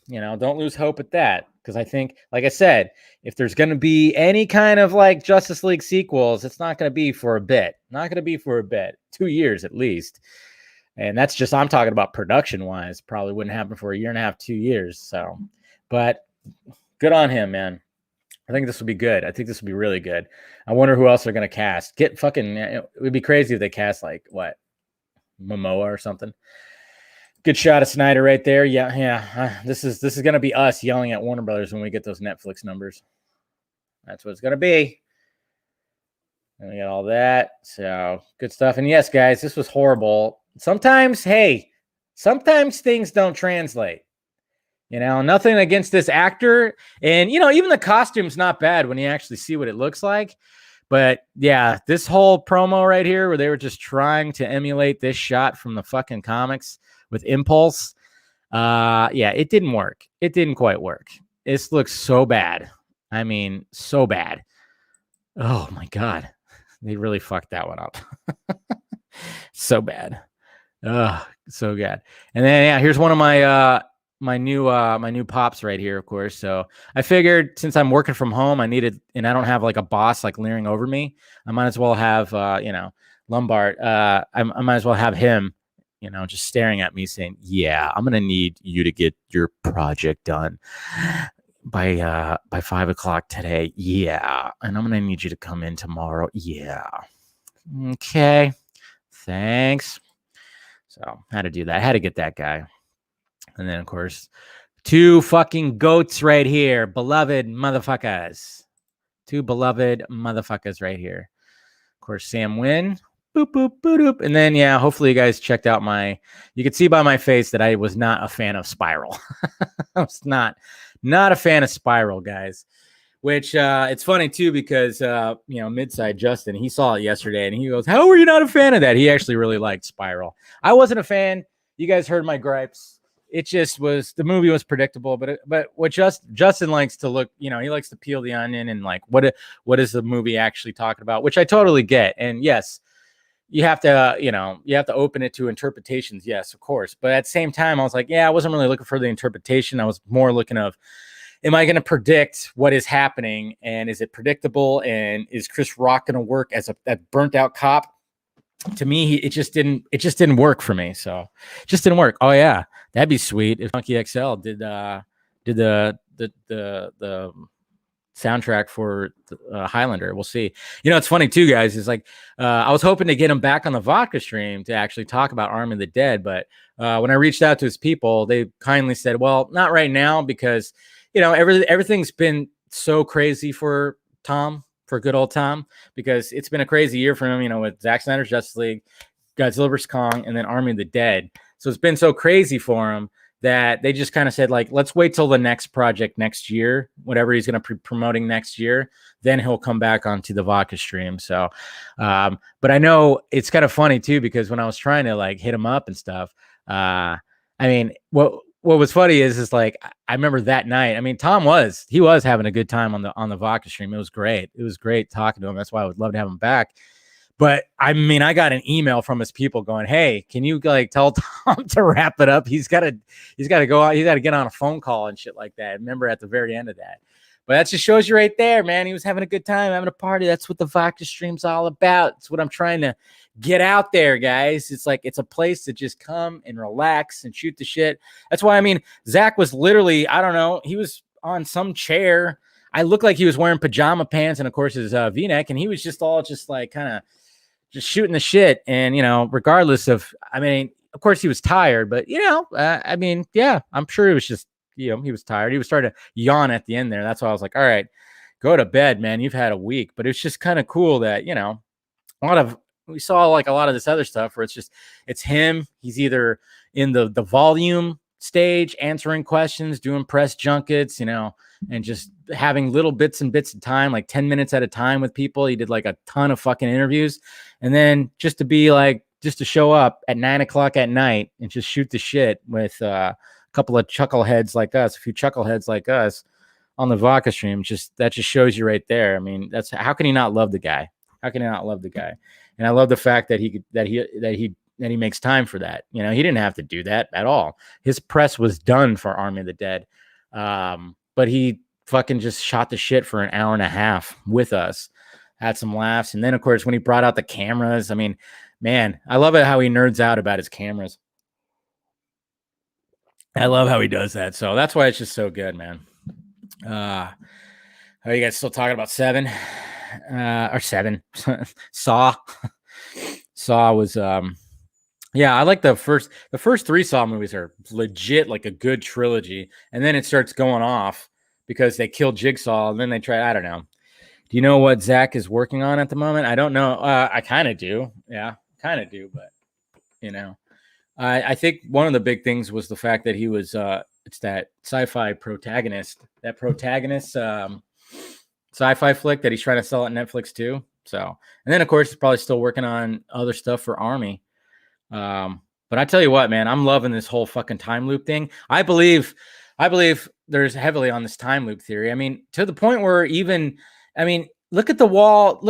don't lose hope at that. Because I think, like I said, if there's going to be any kind of like Justice League sequels, it's not going to be for a bit. 2 years at least. And that's just, I'm talking about production wise, probably wouldn't happen for a year and a half, 2 years. So, but good on him, man. I think this will be good. I think this will be really good. I wonder who else they're going to cast. It would be crazy if they cast like what? Momoa or something. Good shot of Snyder right there. Yeah. This is going to be us yelling at Warner Brothers when we get those Netflix numbers. That's what it's going to be. And we got all that. So good stuff. And yes, guys, this was horrible. Sometimes things don't translate. Nothing against this actor. And, even the costume's not bad when you actually see what it looks like. But yeah, this whole promo right here where they were just trying to emulate this shot from the fucking comics with Impulse. Yeah, it didn't work. It didn't quite work. This looks so bad. I mean, so bad. Oh my God. They really fucked that one up. So bad. So bad. And then, yeah, here's one of my new pops right here, of course. So I figured since I'm working from home, and I don't have like a boss like leering over me, I might as well have Lombard. I might as well have him, just staring at me saying, yeah, I'm gonna need you to get your project done by 5:00 today. Yeah. And I'm gonna need you to come in tomorrow. Yeah. Okay. Thanks. So I had to do that. I had to get that guy. And then, of course, 2 fucking goats right here. Beloved motherfuckers. 2 beloved motherfuckers right here. Of course, Sam Wynn boop, boop, boop, boop. And then, yeah, hopefully you guys checked out you could see by my face that I was not a fan of Spiral. I was not a fan of Spiral, guys. Which it's funny too, because Midside Justin, he saw it yesterday and he goes, "How are you not a fan of that?" He actually really liked Spiral. I wasn't a fan. You guys heard my gripes. It just was, the movie was predictable, but what Justin likes to look, he likes to peel the onion and like what is the movie actually talking about, which I totally get. And yes, you have to open it to interpretations. Yes, of course. But at the same time, I was like, yeah, I wasn't really looking for the interpretation. I was more looking of, am I going to predict what is happening? And is it predictable? And is Chris Rock going to work as a burnt out cop? To me, it just didn't work for me. So it just didn't work. Oh yeah, that'd be sweet if Junkee XL did the soundtrack for Highlander. We'll see. It's funny too, guys. Is like I was hoping to get him back on the vodka stream to actually talk about Army of the Dead, but when I reached out to his people, they kindly said, "Well, not right now because everything's been so crazy for Tom." For good old Tom, because it's been a crazy year for him, with Zack Snyder's Justice League, Godzilla vs. Kong, and then Army of the Dead. So it's been so crazy for him that they just kind of said, like, let's wait till the next project next year, whatever he's going to be promoting next year, then he'll come back onto the vodka stream. So, but I know it's kind of funny too, because when I was trying to like hit him up and stuff, what was funny is like, I remember that night. I mean, Tom was having a good time on the vodka stream. It was great. It was great talking to him. That's why I would love to have him back. But I mean, I got an email from his people going, "Hey, can you like tell Tom to wrap it up? He's got to go out. He's got to get on a phone call and shit like that." I remember at the very end of that. But that just shows you right there, man. He was having a good time, having a party. That's what the vodka stream's all about. It's what I'm trying to get out there, guys. It's like, it's a place to just come and relax and shoot the shit. That's why, I mean, Zack was literally, I don't know, he was on some chair. I looked like he was wearing pajama pants and, of course, his V-neck, and he was just all just like kind of just shooting the shit. And, regardless of, I mean, of course he was tired, but, I mean, yeah, I'm sure he was just, he was tired. He was starting to yawn at the end there. That's why I was like, all right, go to bed, man. You've had a week. But it's just kind of cool that, we saw like a lot of this other stuff where it's him. He's either in the volume stage, answering questions, doing press junkets, and just having little bits of time, like 10 minutes at a time with people. He did like a ton of fucking interviews. And then just to show up at 9:00 at night and just shoot the shit with a couple of chuckleheads like us, a few chuckleheads like us on the vodka stream. That just shows you right there. I mean, how can he not love the guy? How can he not love the guy? And I love the fact that he makes time for that. He didn't have to do that at all. His press was done for Army of the Dead. But he fucking just shot the shit for an hour and a half with us, had some laughs. And then, of course, when he brought out the cameras, I mean, man, I love it how he nerds out about his cameras. I love how he does that. So that's why it's just so good, man. Are you guys still talking about Seven? Or Seven? Saw. Saw was yeah, I like the first three Saw movies are legit like a good trilogy, and then it starts going off because they killed Jigsaw, and then they try, I don't know. Do you know what Zack is working on at the moment? I don't know. I kind of do. Yeah, kind of do, but I think one of the big things was the fact that he was it's that sci-fi protagonist, sci-fi flick that he's trying to sell at Netflix too. So, and then of course he's probably still working on other stuff for Army. But I tell you what, man, I'm loving this whole fucking time loop thing. I believe there's heavily on this time loop theory. I mean, to the point where look at the wall,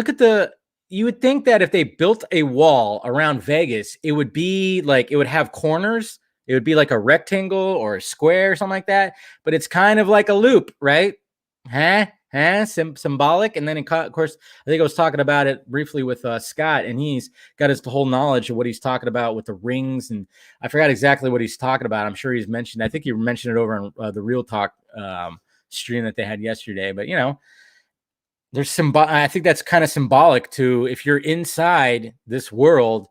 you would think that if they built a wall around Vegas, it would be like, it would have corners. It would be like a rectangle or a square or something like that. But it's kind of like a loop, right? Symbolic. And then, of course, I think I was talking about it briefly with Scott, and he's got his whole knowledge of what he's talking about with the rings. And I forgot exactly what he's talking about. I'm sure he's mentioned, I think he mentioned it over on the Real Talk stream that they had yesterday. But, there's I think that's kind of symbolic to, if you're inside this world,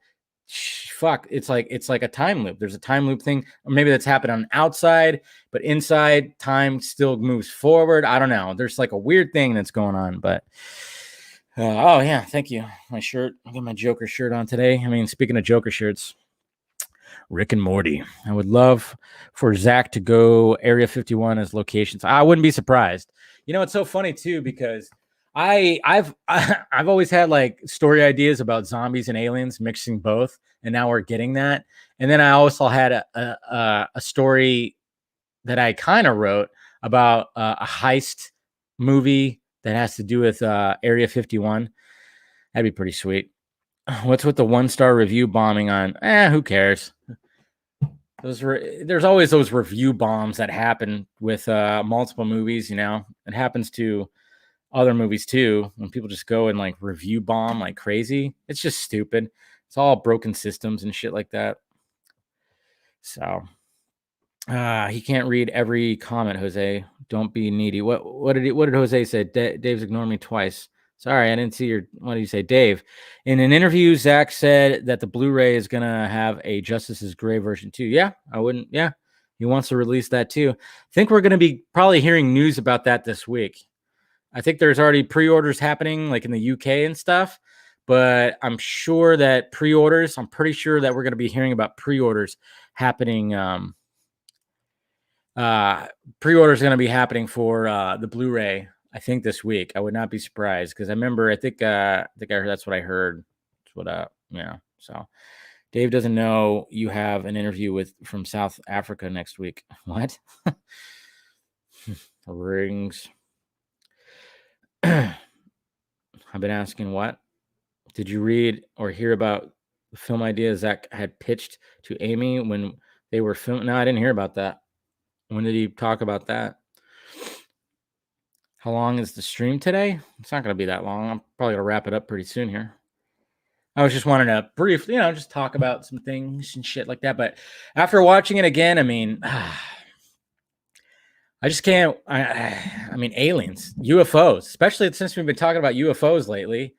it's like a time loop. There's a time loop thing, or maybe that's happened on outside, but inside time still moves forward. I don't know. There's like a weird thing that's going on, but Oh yeah, thank you. My shirt. I got my Joker shirt on today. I mean, speaking of Joker shirts, Rick and Morty. I would love for Zack to go Area 51 as locations. I wouldn't be surprised. You know, it's so funny too because I've I've always had like story ideas about zombies and aliens mixing both, and now we're getting that. And then I also had a story that I kind of wrote about a heist movie that has to do with Area 51. That'd be pretty sweet. What's with the 1-star review bombing on? Who cares? There's always those review bombs that happen with multiple movies. You know, it happens to other movies too when people just go and like review bomb like crazy. It's just stupid. It's all broken systems and shit like that. So he can't read every comment, Jose. Don't be needy. What did Jose say? Dave's ignored me twice. Sorry, I didn't see your. What did you say, Dave? In an interview, Zack said that the Blu-ray is gonna have a Justice's Gray version too. Yeah, I wouldn't. Yeah, he wants to release that too. I think we're gonna be probably hearing news about that this week. I think there's already pre-orders happening, like in the UK and stuff. But I'm sure that pre-orders. I'm pretty sure that we're gonna be hearing about pre-orders happening. Pre-order is going to be happening for the Blu-ray, I think this week. I would not be surprised because I remember I think I heard that's what I heard. That's what so Dave doesn't know you have an interview from South Africa next week. What? Rings. I've been asking what? Did you read or hear about the film idea Zack had pitched to Amy when they were filming? No, I didn't hear about that. When did he talk about that? How long is the stream today? It's not going to be that long. I'm probably going to wrap it up pretty soon here. I was just wanting to briefly, just talk about some things and shit like that. But after watching it again, I mean, I just can't. I mean, aliens, UFOs, especially since we've been talking about UFOs lately.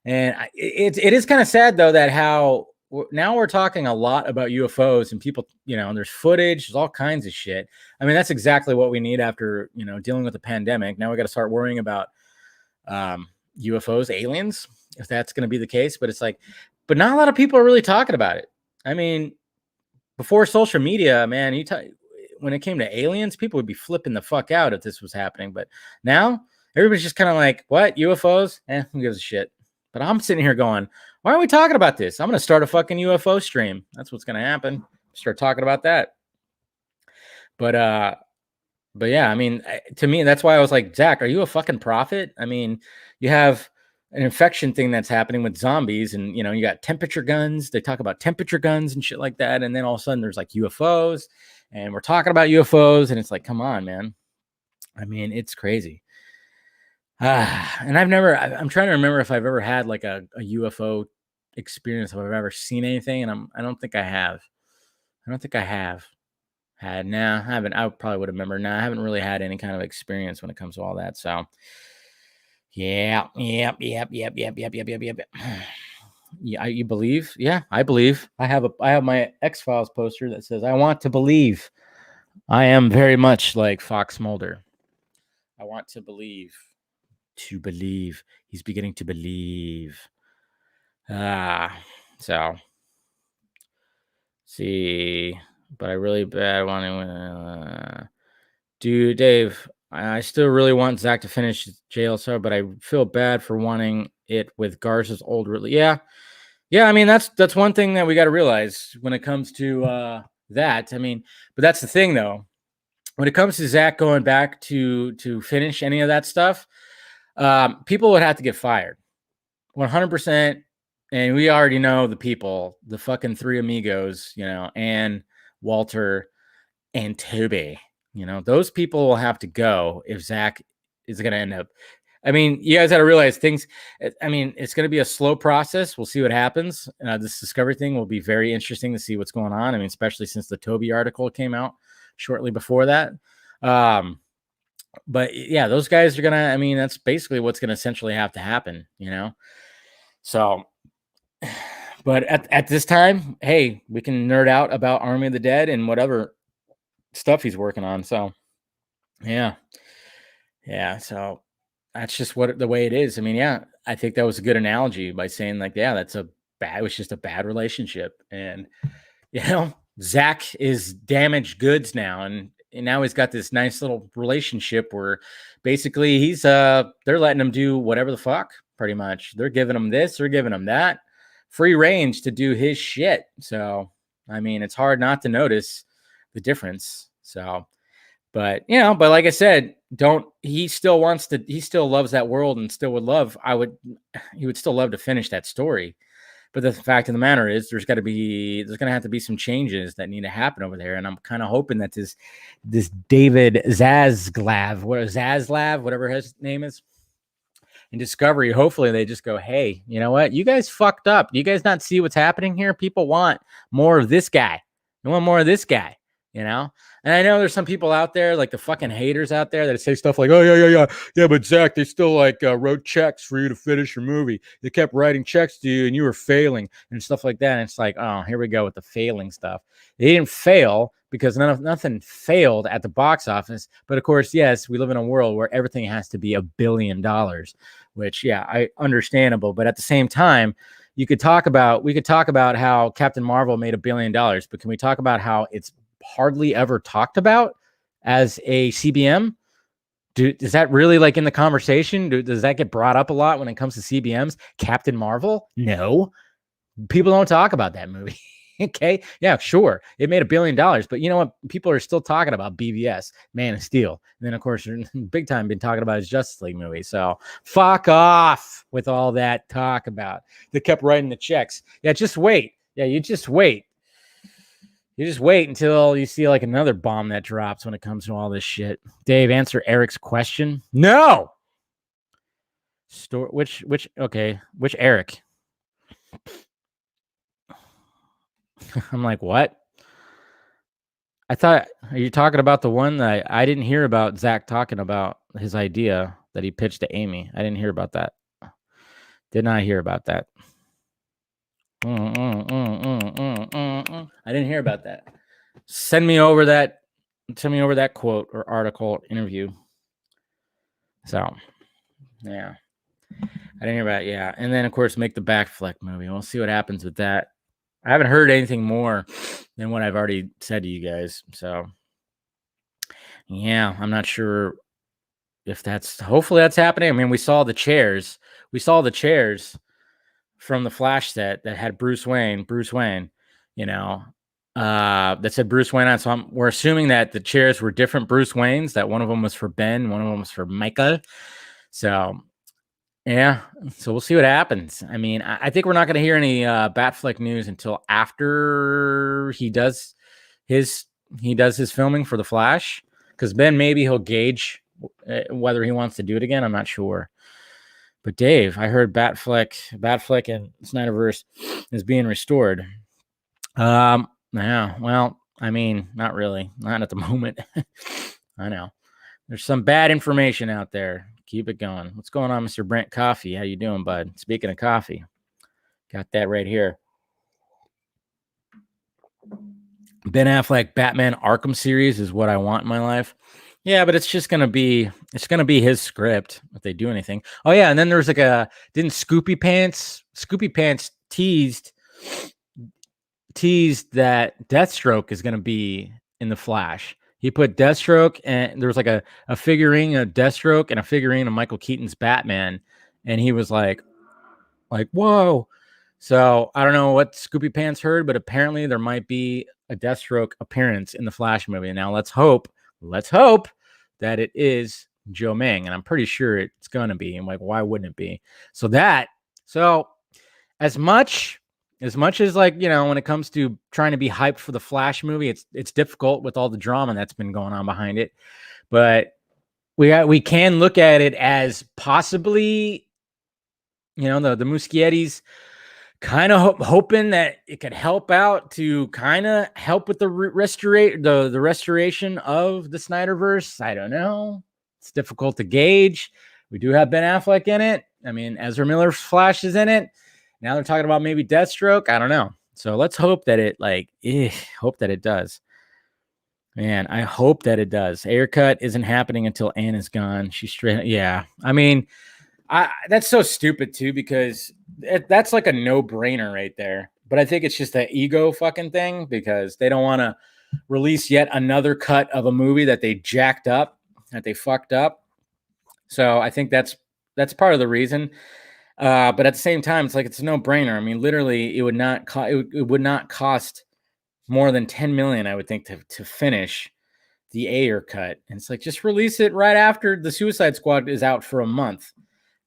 And it is kind of sad, though, that how now we're talking a lot about UFOs and people, and there's footage, there's all kinds of shit. I mean, that's exactly what we need after, dealing with the pandemic. Now we got to start worrying about UFOs, aliens, if that's going to be the case. But it's like, but not a lot of people are really talking about it. I mean, before social media, man, when it came to aliens, people would be flipping the fuck out if this was happening. But now everybody's just kind of like, what? UFOs? Who gives a shit? But I'm sitting here going, why are we talking about this? I'm going to start a fucking UFO stream. That's what's going to happen. Start talking about that. But yeah, I mean, to me, that's why I was like, Zack, are you a fucking prophet? I mean, you have an infection thing that's happening with zombies and, you got temperature guns. They talk about temperature guns and shit like that. And then all of a sudden there's like UFOs and we're talking about UFOs and it's like, come on, man. I mean, it's crazy. And I'm trying to remember if I've ever had like a UFO experience, if I've ever seen anything. And I don't think I have. I haven't. I probably would remember. I haven't really had any kind of experience when it comes to all that. So yeah. Yeah, you believe? Yeah, I believe. I have my X-Files poster that says, I want to believe. I am very much like Fox Mulder. I want to believe. To believe. He's beginning to believe. So see, but I really bad want to dude, Dave, I still really want Zack to finish JLSR, but I feel bad for wanting it with Garza's old release. Yeah, I mean that's one thing that we got to realize when it comes to that. I mean, but that's the thing though. When it comes to Zack going back to finish any of that stuff, people would have to get fired 100%. And we already know the people, the fucking three amigos, and Walter and Toby, those people will have to go if Zack is going to end up. I mean, you guys got to realize things. I mean, it's going to be a slow process. We'll see what happens. This Discovery thing will be very interesting to see what's going on. I mean, especially since the Toby article came out shortly before that. But yeah, those guys are I mean, that's basically what's going to essentially have to happen, So, but at this time, hey, we can nerd out about Army of the Dead and whatever stuff he's working on. So, yeah. So that's just the way it is. I mean, yeah, I think that was a good analogy by saying like, yeah, it was just a bad relationship. And, you know, Zack is damaged goods now. And now he's got this nice little relationship where basically they're letting him do whatever the fuck, pretty much. They're giving him this, they're giving him that, free range to do his shit. So, I mean, it's hard not to notice the difference. So, but like I said, he still loves that world and still he would still love to finish that story. But the fact of the matter is there's going to have to be some changes that need to happen over there. And I'm kind of hoping that this David Zaslav, whatever his name is, in Discovery, hopefully they just go, hey, you know what? You guys fucked up. Do you guys not see what's happening here? People want more of this guy. They want more of this guy, you know? And I know there's some people out there, like the fucking haters out there, that say stuff like, oh, yeah, but Zack, they still like wrote checks for you to finish your movie. They kept writing checks to you and you were failing and stuff like that. And it's like, oh, here we go with the failing stuff. They didn't fail because nothing failed at the box office. But of course, yes, we live in a world where everything has to be $1 billion, which, yeah, understandable. But at the same time, we could talk about how Captain Marvel made $1 billion, but can we talk about how it's hardly ever talked about as a CBM? Is that really like in the conversation? Does that get brought up a lot when it comes to CBMs? Captain Marvel? No. People don't talk about that movie. Okay. Yeah, sure. It made $1 billion, but you know what? People are still talking about BVS, Man of Steel. And then, of course, big time been talking about his Justice League movie. So fuck off with all that talk about. They kept writing the checks. Yeah, just wait. Yeah, you just wait. You just wait until you see like another bomb that drops when it comes to all this shit. Dave, answer Eric's question. No. Which Eric? I'm like, what? I thought, are you talking about the one that I didn't hear about Zack talking about his idea that he pitched to Amy? I didn't hear about that. Did not hear about that. I didn't hear about that. Send me over that quote or article interview. So, yeah. I didn't hear about it. Yeah. And then, of course, make the Backfleck movie. We'll see what happens with that. I haven't heard anything more than what I've already said to you guys. So, yeah, I'm not sure if hopefully that's happening. I mean, we saw the chairs from the Flash set that had Bruce Wayne, you know, that said Bruce Wayne on. So we're assuming that the chairs were different Bruce Waynes, that one of them was for Ben, one of them was for Michael. So, yeah, so we'll see what happens. I mean, I think we're not going to hear any Batfleck news until after he does his filming for the Flash, because then maybe he'll gauge whether he wants to do it again. I'm not sure. But Dave, I heard Batfleck and Snyderverse is being restored. Yeah, well, I mean, not really, not at the moment. I know there's some bad information out there. Keep it going. What's going on, Mr. Brent Coffee? How you doing, bud? Speaking of coffee, got that right here. Ben Affleck Batman Arkham series is what I want in my life. Yeah, but it's gonna be his script if they do anything. Oh yeah, and then there's like didn't Scoopy Pants teased that Deathstroke is gonna be in the Flash. He put Deathstroke, and there was like a figurine of Deathstroke and a figurine of Michael Keaton's Batman, and he was like, whoa. So I don't know what Scoopy Pants heard, but apparently there might be a Deathstroke appearance in the Flash movie. Now let's hope that it is Joe Ming, and I'm pretty sure it's gonna be. And like, why wouldn't it be? So as much as like, you know, when it comes to trying to be hyped for the Flash movie, it's difficult with all the drama that's been going on behind it. But we can look at it as possibly, you know, the Muschietti's kind of hoping that it could help out to kind of help with the restoration of the Snyderverse. I don't know. It's difficult to gauge. We do have Ben Affleck in it. I mean, Ezra Miller's Flash is in it. Now they're talking about maybe Deathstroke. I don't know. So let's hope that it hope that it does. Man, I hope that it does. Haircut isn't happening until Anne is gone. She's straight. Yeah. I mean, That's so stupid too, because that's like a no-brainer right there. But I think it's just an ego fucking thing, because they don't want to release yet another cut of a movie that they jacked up, that they fucked up. So I think that's part of the reason. But at the same time, it's like it's a no-brainer. I mean, literally, it would not cost more than 10 million, I would think, to finish the Ayer cut. And it's like, just release it right after the Suicide Squad is out for a month.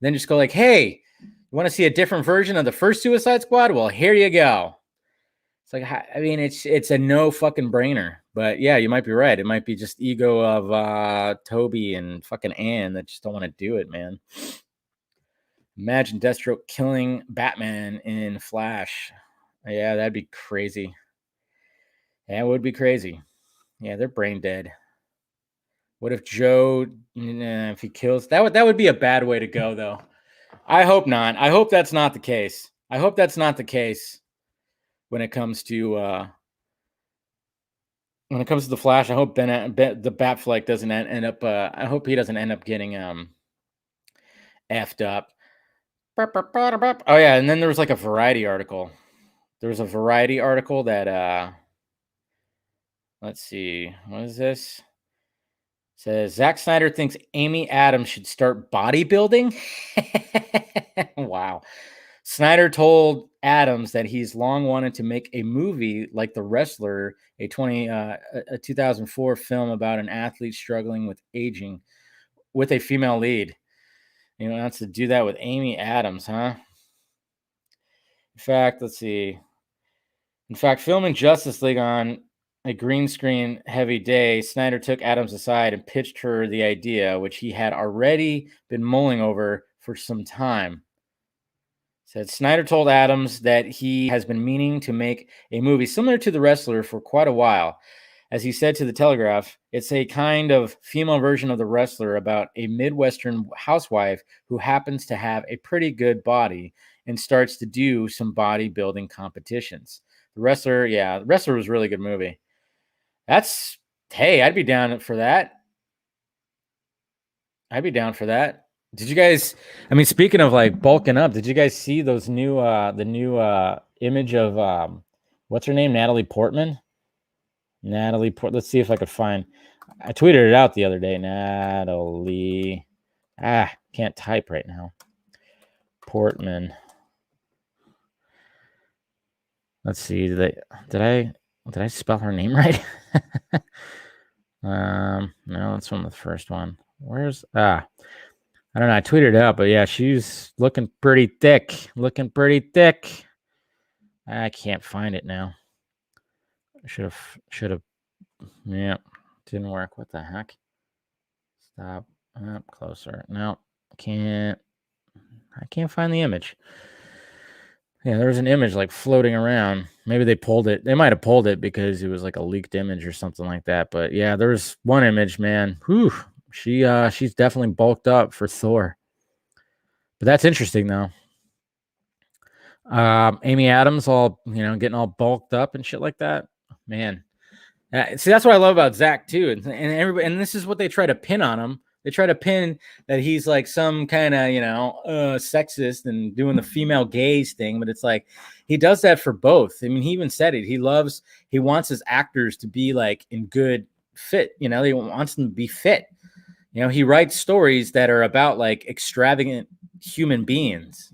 Then just go like, hey, you want to see a different version of the first Suicide Squad? Well, here you go. It's like, I mean, it's a no fucking brainer. But yeah, you might be right. It might be just ego of Toby and fucking Ann that just don't want to do it, man. Imagine Deathstroke killing Batman in Flash. Yeah, that'd be crazy. Yeah, it would be crazy. Yeah, they're brain dead. What if Joe, if he kills, that would be a bad way to go, though. I hope not. I hope that's not the case. I hope that's not the case when it comes to the Flash. I hope the Batfleck doesn't end up. I hope he doesn't end up getting effed up. Oh yeah, and then there was like a Variety article. There was a Variety article that let's see, what is this? Says Zack Snyder thinks Amy Adams should start bodybuilding. Wow. Snyder told Adams that he's long wanted to make a movie like The Wrestler, a 2004 film about an athlete struggling with aging with a female lead. He wants to do that with Amy Adams, huh? In fact, let's see. In fact, filming Justice League on a green screen heavy day, Snyder took Adams aside and pitched her the idea, which he had already been mulling over for some time. Said Snyder told Adams that he has been meaning to make a movie similar to The Wrestler for quite a while. As he said to The Telegraph, it's a kind of female version of The Wrestler about a Midwestern housewife who happens to have a pretty good body and starts to do some bodybuilding competitions. The Wrestler was a really good movie. I'd be down for that. Did you guys, I mean, speaking of like bulking up, did you guys see those the new image of, what's her name? Natalie Portman? Let's see if I could find, I tweeted it out the other day. Natalie, can't type right now. Portman. Let's see. Did I spell her name right? No, that's from the first one. I don't know. I tweeted it out, but yeah, she's looking pretty thick. I can't find it now. Should have. Yeah, didn't work. What the heck? Stop. Up closer. No, I can't find the image. Yeah, there was an image like floating around. Maybe they pulled it. They might have pulled it because it was like a leaked image or something like that. But yeah, there's one image, man. Whew. She's definitely bulked up for Thor. But that's interesting though. Amy Adams all, getting all bulked up and shit like that. Man. See, that's what I love about Zack too. And everybody, and this is what they try to pin on him. They try to pin that he's like some kind of, sexist and doing the female gaze thing. But it's like, he does that for both. I mean, he even said it. He wants his actors to be like in good fit. He wants them to be fit. He writes stories that are about like extravagant human beings,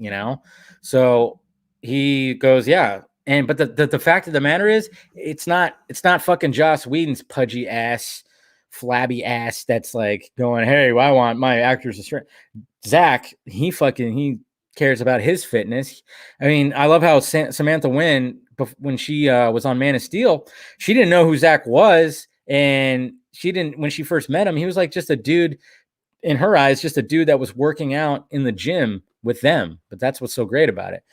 So he goes, yeah. But the fact of the matter is, it's not fucking Joss Whedon's pudgy ass, flabby ass that's like going, hey, I want my actors to strength. Zack, he cares about his fitness. I mean, I love how Samantha Wynn, when she was on Man of Steel, she didn't know who Zack was, and when she first met him, he was like just a dude, in her eyes, just a dude that was working out in the gym with them. But that's what's so great about it.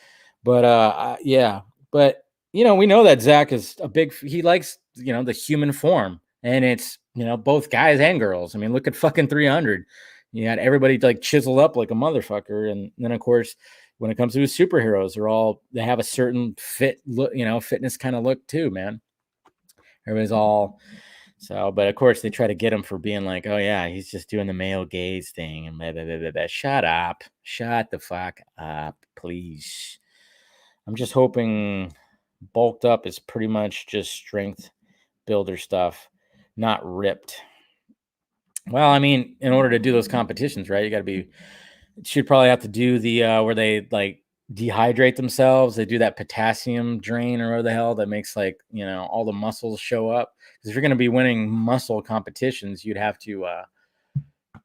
But yeah. But, we know that Zack is he likes, the human form, and it's, both guys and girls. I mean, look at fucking 300. You had everybody like chiseled up like a motherfucker. And then of course, when it comes to his superheroes, they have a certain fit look, fitness kind of look too, man. Everybody's all So, but of course they try to get him for being like, oh yeah, he's just doing the male gaze thing and blah, blah, blah, blah, blah. Shut up. Shut the fuck up, please. I'm just hoping bulked up is pretty much just strength builder stuff, not ripped. Well, I mean, in order to do those competitions, right? You got to be, she'd probably have to do the where they like dehydrate themselves. They do that potassium drain or whatever the hell that makes like, you know, all the muscles show up. Because if you're going to be winning muscle competitions, you'd have to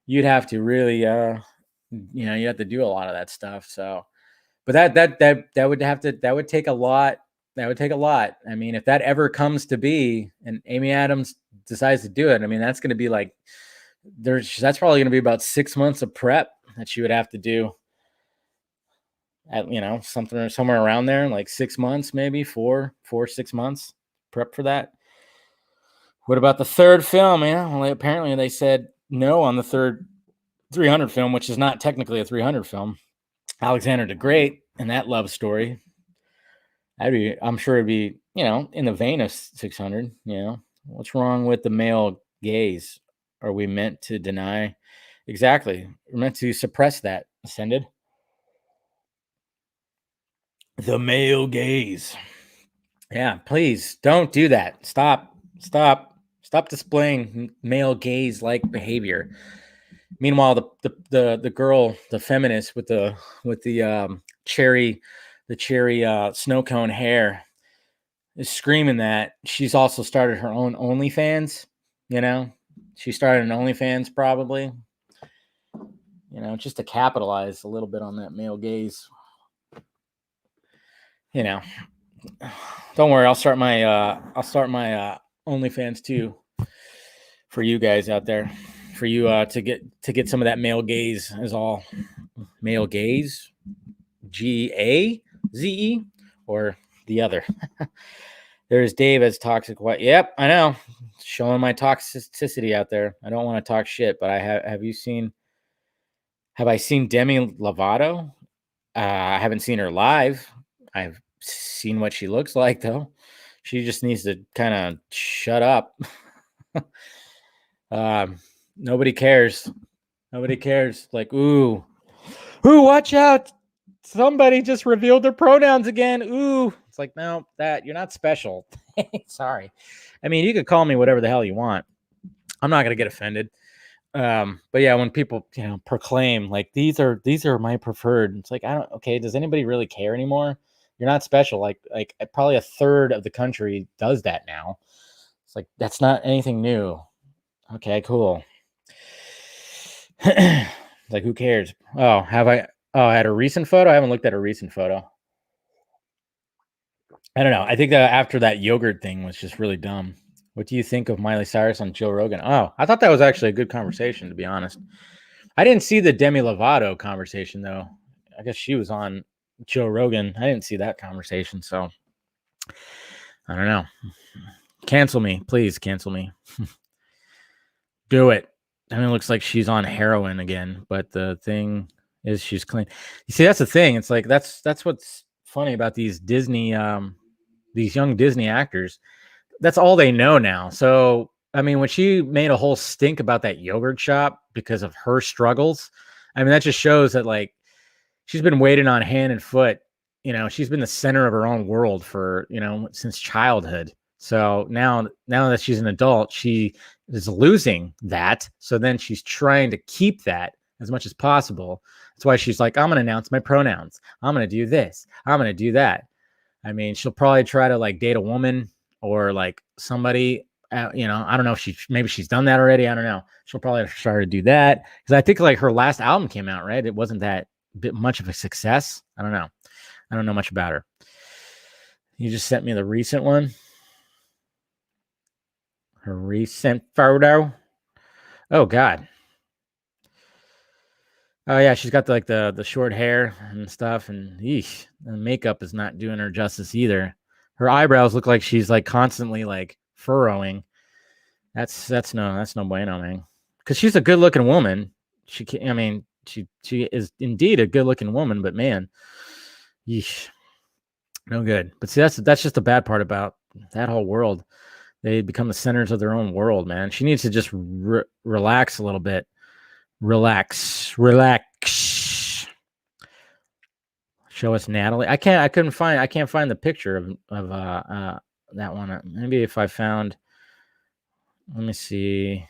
really, you know, you have to do a lot of that stuff. So, but that would take a lot. That would take a lot. I mean, if that ever comes to be, and Amy Adams decides to do it, I mean, that's going to be like, that's probably going to be about 6 months of prep that she would have to do. At, you know, something somewhere around there, like 6 months, maybe 6 months prep for that. What about the third film? Yeah, well, apparently they said no on the third 300 film, which is not technically a 300 film. Alexander the Great and that love story. I'm sure it'd be, you know, in the vein of 600. You know, what's wrong with the male gaze? Are we meant to deny? Exactly. We're meant to suppress that. Ascended. The male gaze. Yeah, please don't do that. Stop displaying male gaze like behavior. Meanwhile, the girl, the feminist with the cherry snow cone hair is screaming that she's also started her own OnlyFans. You know, she started an OnlyFans probably. You know, just to capitalize a little bit on that male gaze. You know, don't worry. I'll start my OnlyFans too for you guys out there. For you to get some of that male gaze is all. Male gaze, GAZE, or the other. There's Dave as toxic white. Yep, I know. Showing my toxicity out there. I don't want to talk shit, but have I seen Demi Lovato? I haven't seen her live. I've seen what she looks like though. She just needs to kind of shut up. Nobody cares. Nobody cares. Like, ooh, watch out. Somebody just revealed their pronouns again. Ooh. It's like, no, that you're not special. Sorry. I mean, you could call me whatever the hell you want. I'm not going to get offended. But yeah, when people, you know, proclaim like these are my preferred, it's like, okay, does anybody really care anymore? You're not special. Like probably a third of the country does that now. It's like, that's not anything new. Okay, cool. Like, who cares? Oh, I had a recent photo? I haven't looked at a recent photo. I don't know. I think that after that yogurt thing was just really dumb. What do you think of Miley Cyrus on Joe Rogan? Oh, I thought that was actually a good conversation, to be honest. I didn't see the Demi Lovato conversation, though. I guess she was on Joe Rogan. I didn't see that conversation, so I don't know. Cancel me. Please cancel me. Do it. I mean, it looks like she's on heroin again, but the thing is she's clean. You see, that's the thing. It's like that's what's funny about these Disney, these young Disney actors. That's all they know now. So, I mean, when she made a whole stink about that yogurt shop because of her struggles, I mean, that just shows that like she's been waiting on hand and foot. You know, she's been the center of her own world for, you know, since childhood. So now that she's an adult, she is losing that. So then she's trying to keep that as much as possible. That's why she's like, I'm going to announce my pronouns. I'm going to do this. I'm going to do that. I mean, she'll probably try to like date a woman or like somebody, you know, I don't know if maybe she's done that already. I don't know. She'll probably try to do that. Because I think like her last album came out, right? It wasn't that bit much of a success. I don't know. I don't know much about her. You just sent me the recent one. Her recent photo. Oh God. Oh yeah, she's got the short hair and stuff, and eesh, the makeup is not doing her justice either. Her eyebrows look like she's like constantly like furrowing. That's no bueno, man. Because she's a good looking woman. She is indeed a good looking woman, but man, yeesh, no good. But see, that's just the bad part about that whole world. They become the centers of their own world, man. She needs to just relax a little bit. Relax. Show us Natalie. I can't find the picture of that one. Maybe if I found, let me see.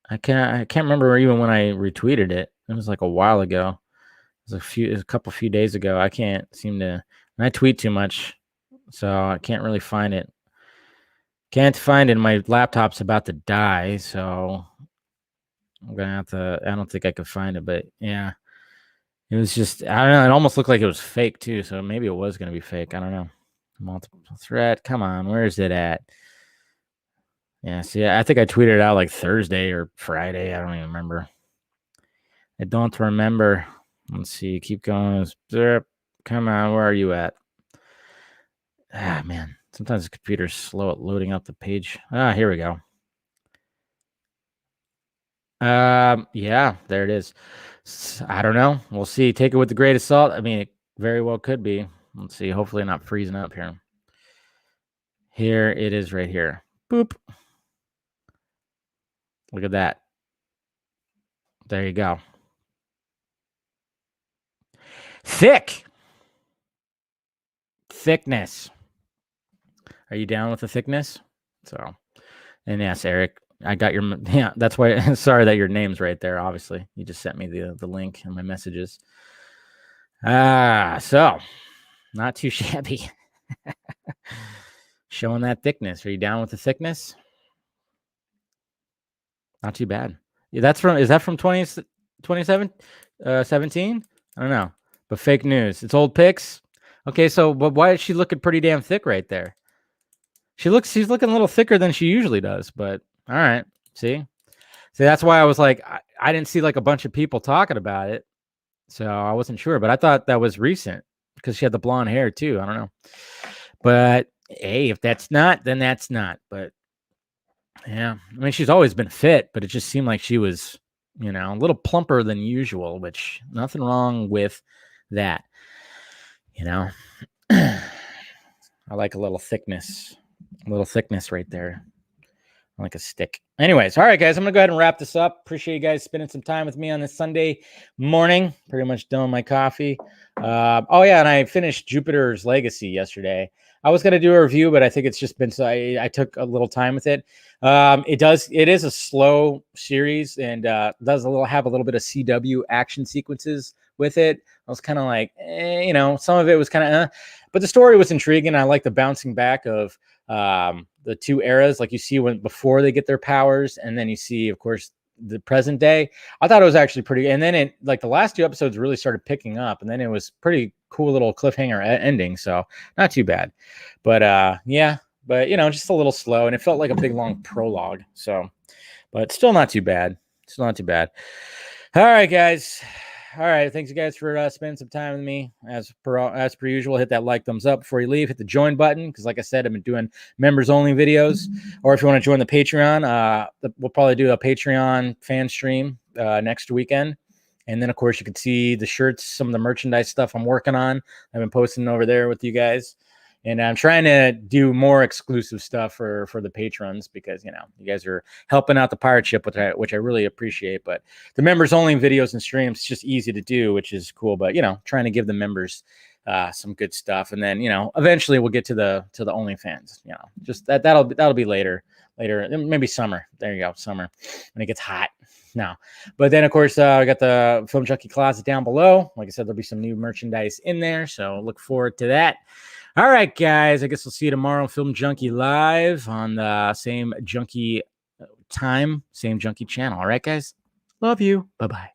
I can't remember even when I retweeted it. It was like a while ago. It was a few days ago. I can't seem to, and I tweet too much, so I can't really find it. Can't find it. My laptop's about to die, so I'm gonna have to. I don't think I could find it, but yeah, it was just. I don't know. It almost looked like it was fake too, so maybe it was gonna be fake. I don't know. Multiple threat. Come on, where is it at? Yeah, see, I think I tweeted it out like Thursday or Friday. I don't even remember. I don't remember. Let's see. Keep going. Come on, where are you at? Ah, man. Sometimes the computer's slow at loading up the page. Ah, here we go. Yeah, there it is. I don't know. We'll see. Take it with the grain of salt. I mean, it very well could be. Let's see. Hopefully not freezing up here. Here it is right here. Boop. Look at that. There you go. Thickness. Are you down with the thickness? So, and yes, Eric, I got your, yeah, that's why, sorry that your name's right there. Obviously, you just sent me the link in my messages. So not too shabby. Showing that thickness. Are you down with the thickness? Not too bad. Yeah, is that from 17? I don't know. But fake news. It's old pics. Okay, so but why is she looking pretty damn thick right there? She's looking a little thicker than she usually does, but all right. See, that's why I was like, I didn't see like a bunch of people talking about it. So I wasn't sure, but I thought that was recent because she had the blonde hair too. I don't know. But hey, if that's not, then that's not. But yeah, I mean, she's always been fit, but it just seemed like she was, a little plumper than usual, which nothing wrong with that. I like a little thickness right there. Like a stick. Anyways, all right, guys, I'm going to go ahead and wrap this up. Appreciate you guys spending some time with me on this Sunday morning. Pretty much done my coffee. Oh, yeah, and I finished Jupiter's Legacy yesterday. I was going to do a review, but I think it's just been so I took a little time with it. It is a slow series and does have a little bit of CW action sequences with it. I was kind of like, some of it was kind of, but the story was intriguing. I like the bouncing back of the two eras, like you see before they get their powers, and then you see, of course, the present day. I thought it was actually pretty, and then it, like, the last two episodes really started picking up, and then it was pretty cool little cliffhanger ending, so not too bad. But yeah, but just a little slow, and it felt like a big long prologue, so, but still not too bad. All right, guys. All right, thanks you guys for spending some time with me. As per usual, hit that thumbs up before you leave. Hit the join button because, like I said, I've been doing members only videos. Or if you want to join the Patreon, we'll probably do a Patreon fan stream next weekend. And then, of course, you can see the shirts, some of the merchandise stuff I'm working on. I've been posting over there with you guys. And I'm trying to do more exclusive stuff for the patrons because, you guys are helping out the pirate ship, which I really appreciate. But the members only videos and streams, it's just easy to do, which is cool. But, trying to give the members some good stuff. And then, eventually we'll get to the OnlyFans, just that'll be later, maybe summer. There you go. Summer when it gets hot. No, but then, of course, I got the Film Junkie closet down below. Like I said, there'll be some new merchandise in there. So look forward to that. All right, guys, I guess we'll see you tomorrow. Film Junkie live on the same Junkie time, same Junkie channel. All right, guys. Love you. Bye-bye.